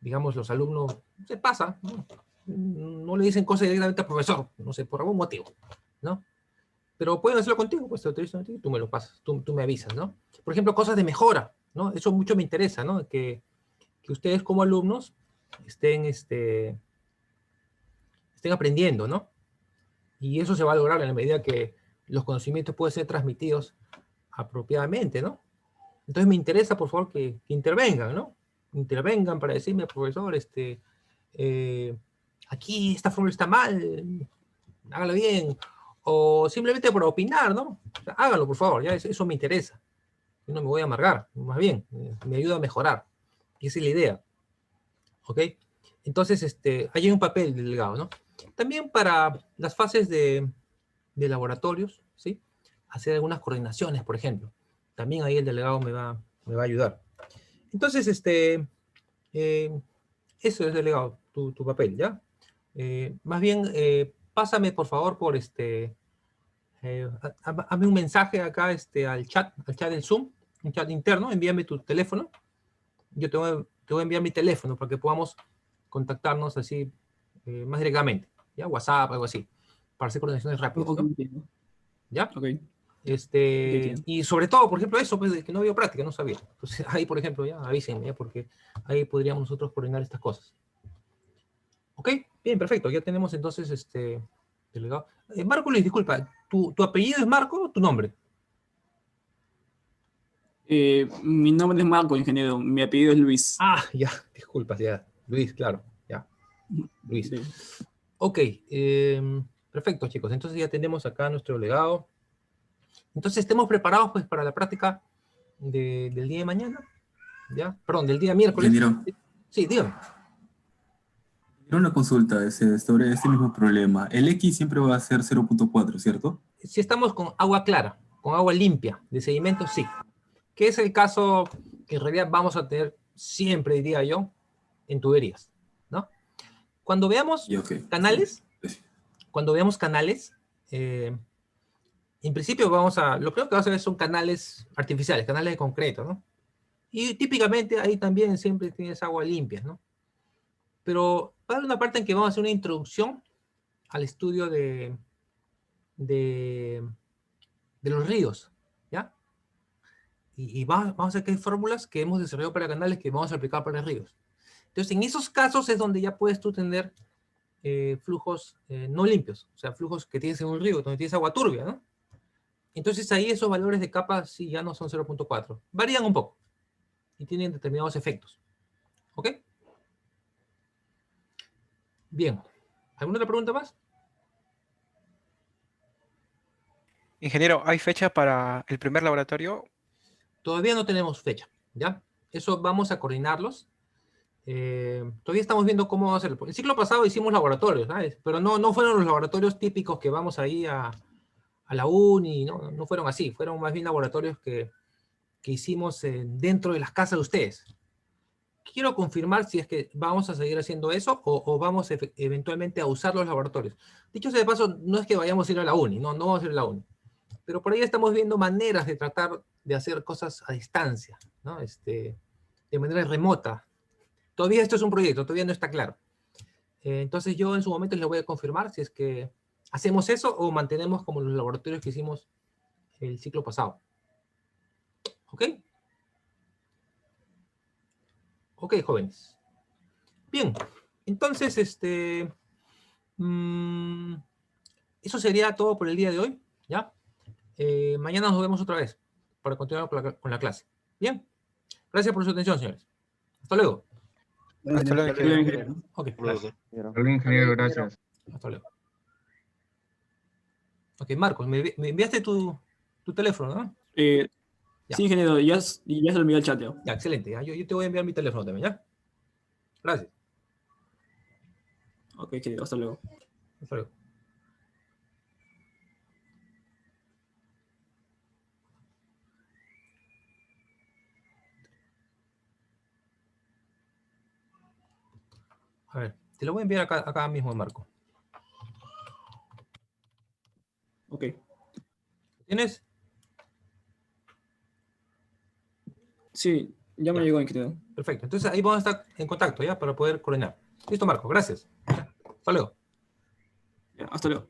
digamos, los alumnos se pasa, ¿no? No le dicen cosas directamente al profesor, no sé, por algún motivo, ¿no? Pero pueden hacerlo contigo, pues te autorizo a ti, tú me lo pasas, tú me avisas, ¿no? Por ejemplo, cosas de mejora, ¿no? Eso mucho me interesa, ¿no? Que ustedes como alumnos estén aprendiendo, ¿no? Y eso se va a lograr en la medida que los conocimientos pueden ser transmitidos apropiadamente, ¿no? Entonces me interesa, por favor, que intervengan, ¿no? Intervengan para decirme, profesor, aquí esta fórmula está mal, hágalo bien, o simplemente por opinar, ¿no? O sea, hágalo, por favor, ya eso me interesa. Yo no me voy a amargar, más bien, me ayuda a mejorar. Y esa es la idea, ¿ok? Entonces, ahí hay un papel del delegado, ¿no? También para las fases de laboratorios, ¿sí? Hacer algunas coordinaciones, por ejemplo. También ahí el delegado me va a ayudar. Entonces, eso es, delegado, tu papel, ¿ya? Más bien, pásame, por favor, por hazme un mensaje acá al chat del Zoom, un chat interno, envíame tu teléfono. Yo te voy a enviar mi teléfono para que podamos contactarnos así más directamente, ¿ya? WhatsApp, algo así, para hacer coordinaciones rápidas, Ok, ¿no? entiendo. ¿Ya? Ok, entiendo. Y sobre todo, por ejemplo, eso, pues, de que no había práctica, no sabía. Entonces, ahí, por ejemplo, ya avísenme, ya, porque ahí podríamos nosotros coordinar estas cosas. ¿Ok? Bien, perfecto. Ya tenemos entonces delegado. Marco Luis, disculpa, ¿tu apellido es Marco o tu nombre? Mi nombre es Marco, ingeniero. Mi apellido es Luis. Ah, ya, disculpas, ya. Luis, claro, ya. Luis. Ok. Ok, perfecto, chicos. Entonces ya tenemos acá nuestro delegado. Entonces estemos preparados pues para la práctica del día de mañana, ¿ya? Perdón, del día miércoles. Ingeniero, Sí, dígame. quiero una consulta sobre este mismo problema. El X siempre va a ser 0.4, ¿cierto? Si estamos con agua clara, con agua limpia de sedimento, sí. Que es el caso que en realidad vamos a tener siempre, diría yo, en tuberías, ¿no? Cuando veamos Y ok. canales, Sí. eh, en principio lo primero que vamos a ver son canales artificiales, canales de concreto, ¿no? Y típicamente ahí también siempre tienes agua limpia, ¿no? Pero va a haber una parte en que vamos a hacer una introducción al estudio de, de los ríos, ¿ya? Y vamos a ver que hay fórmulas que hemos desarrollado para canales que vamos a aplicar para ríos. Entonces, en esos casos es donde ya puedes tú tener flujos no limpios, o sea, flujos que tienes en un río, donde tienes agua turbia, ¿no? Entonces ahí esos valores de capa sí ya no son 0.4, varían un poco y tienen determinados efectos. ¿Ok? Bien. ¿Alguna otra pregunta más? Ingeniero, ¿hay fecha para el primer laboratorio? Todavía no tenemos fecha, ¿ya? Eso vamos a coordinarlos. Todavía estamos viendo cómo hacerlo. El ciclo pasado hicimos laboratorios, ¿sabes? Pero no fueron los laboratorios típicos que vamos ahí a la uni, no fueron así. Fueron más bien laboratorios que hicimos dentro de las casas de ustedes. Quiero confirmar si es que vamos a seguir haciendo eso o vamos eventualmente a usar los laboratorios. Dicho sea de paso, no es que vayamos a ir a la uni, no vamos a ir a la uni. Pero por ahí estamos viendo maneras de tratar de hacer cosas a distancia, ¿no? De manera remota. Todavía esto es un proyecto, todavía no está claro. Entonces yo en su momento les voy a confirmar si es que hacemos eso o mantenemos como los laboratorios que hicimos el ciclo pasado. ¿Ok? Ok, jóvenes. Bien, entonces, eso sería todo por el día de hoy, ¿ya? Mañana nos vemos otra vez para continuar con la clase. Bien, gracias por su atención, señores. Hasta luego. Hasta luego, Hasta ingeniero. Ingeniero. Ok, Profesor. Hola, ingeniero, gracias. hasta luego. Ok, Marcos, me enviaste tu teléfono, ¿no? Ya. Sí, ingeniero, ya se lo envié al chat ya. Ya, excelente. ¿Ya? Yo te voy a enviar mi teléfono también, ¿ya? Gracias. Ok, ingeniero, hasta luego. Hasta luego. A ver, te lo voy a enviar acá mismo, Marco. ¿Tienes? Sí, ya me Ya. llegó, ingeniero. Perfecto. Entonces ahí vamos a estar en contacto ya para poder coordinar. Listo, Marco. Gracias. Hasta luego. Ya, hasta luego.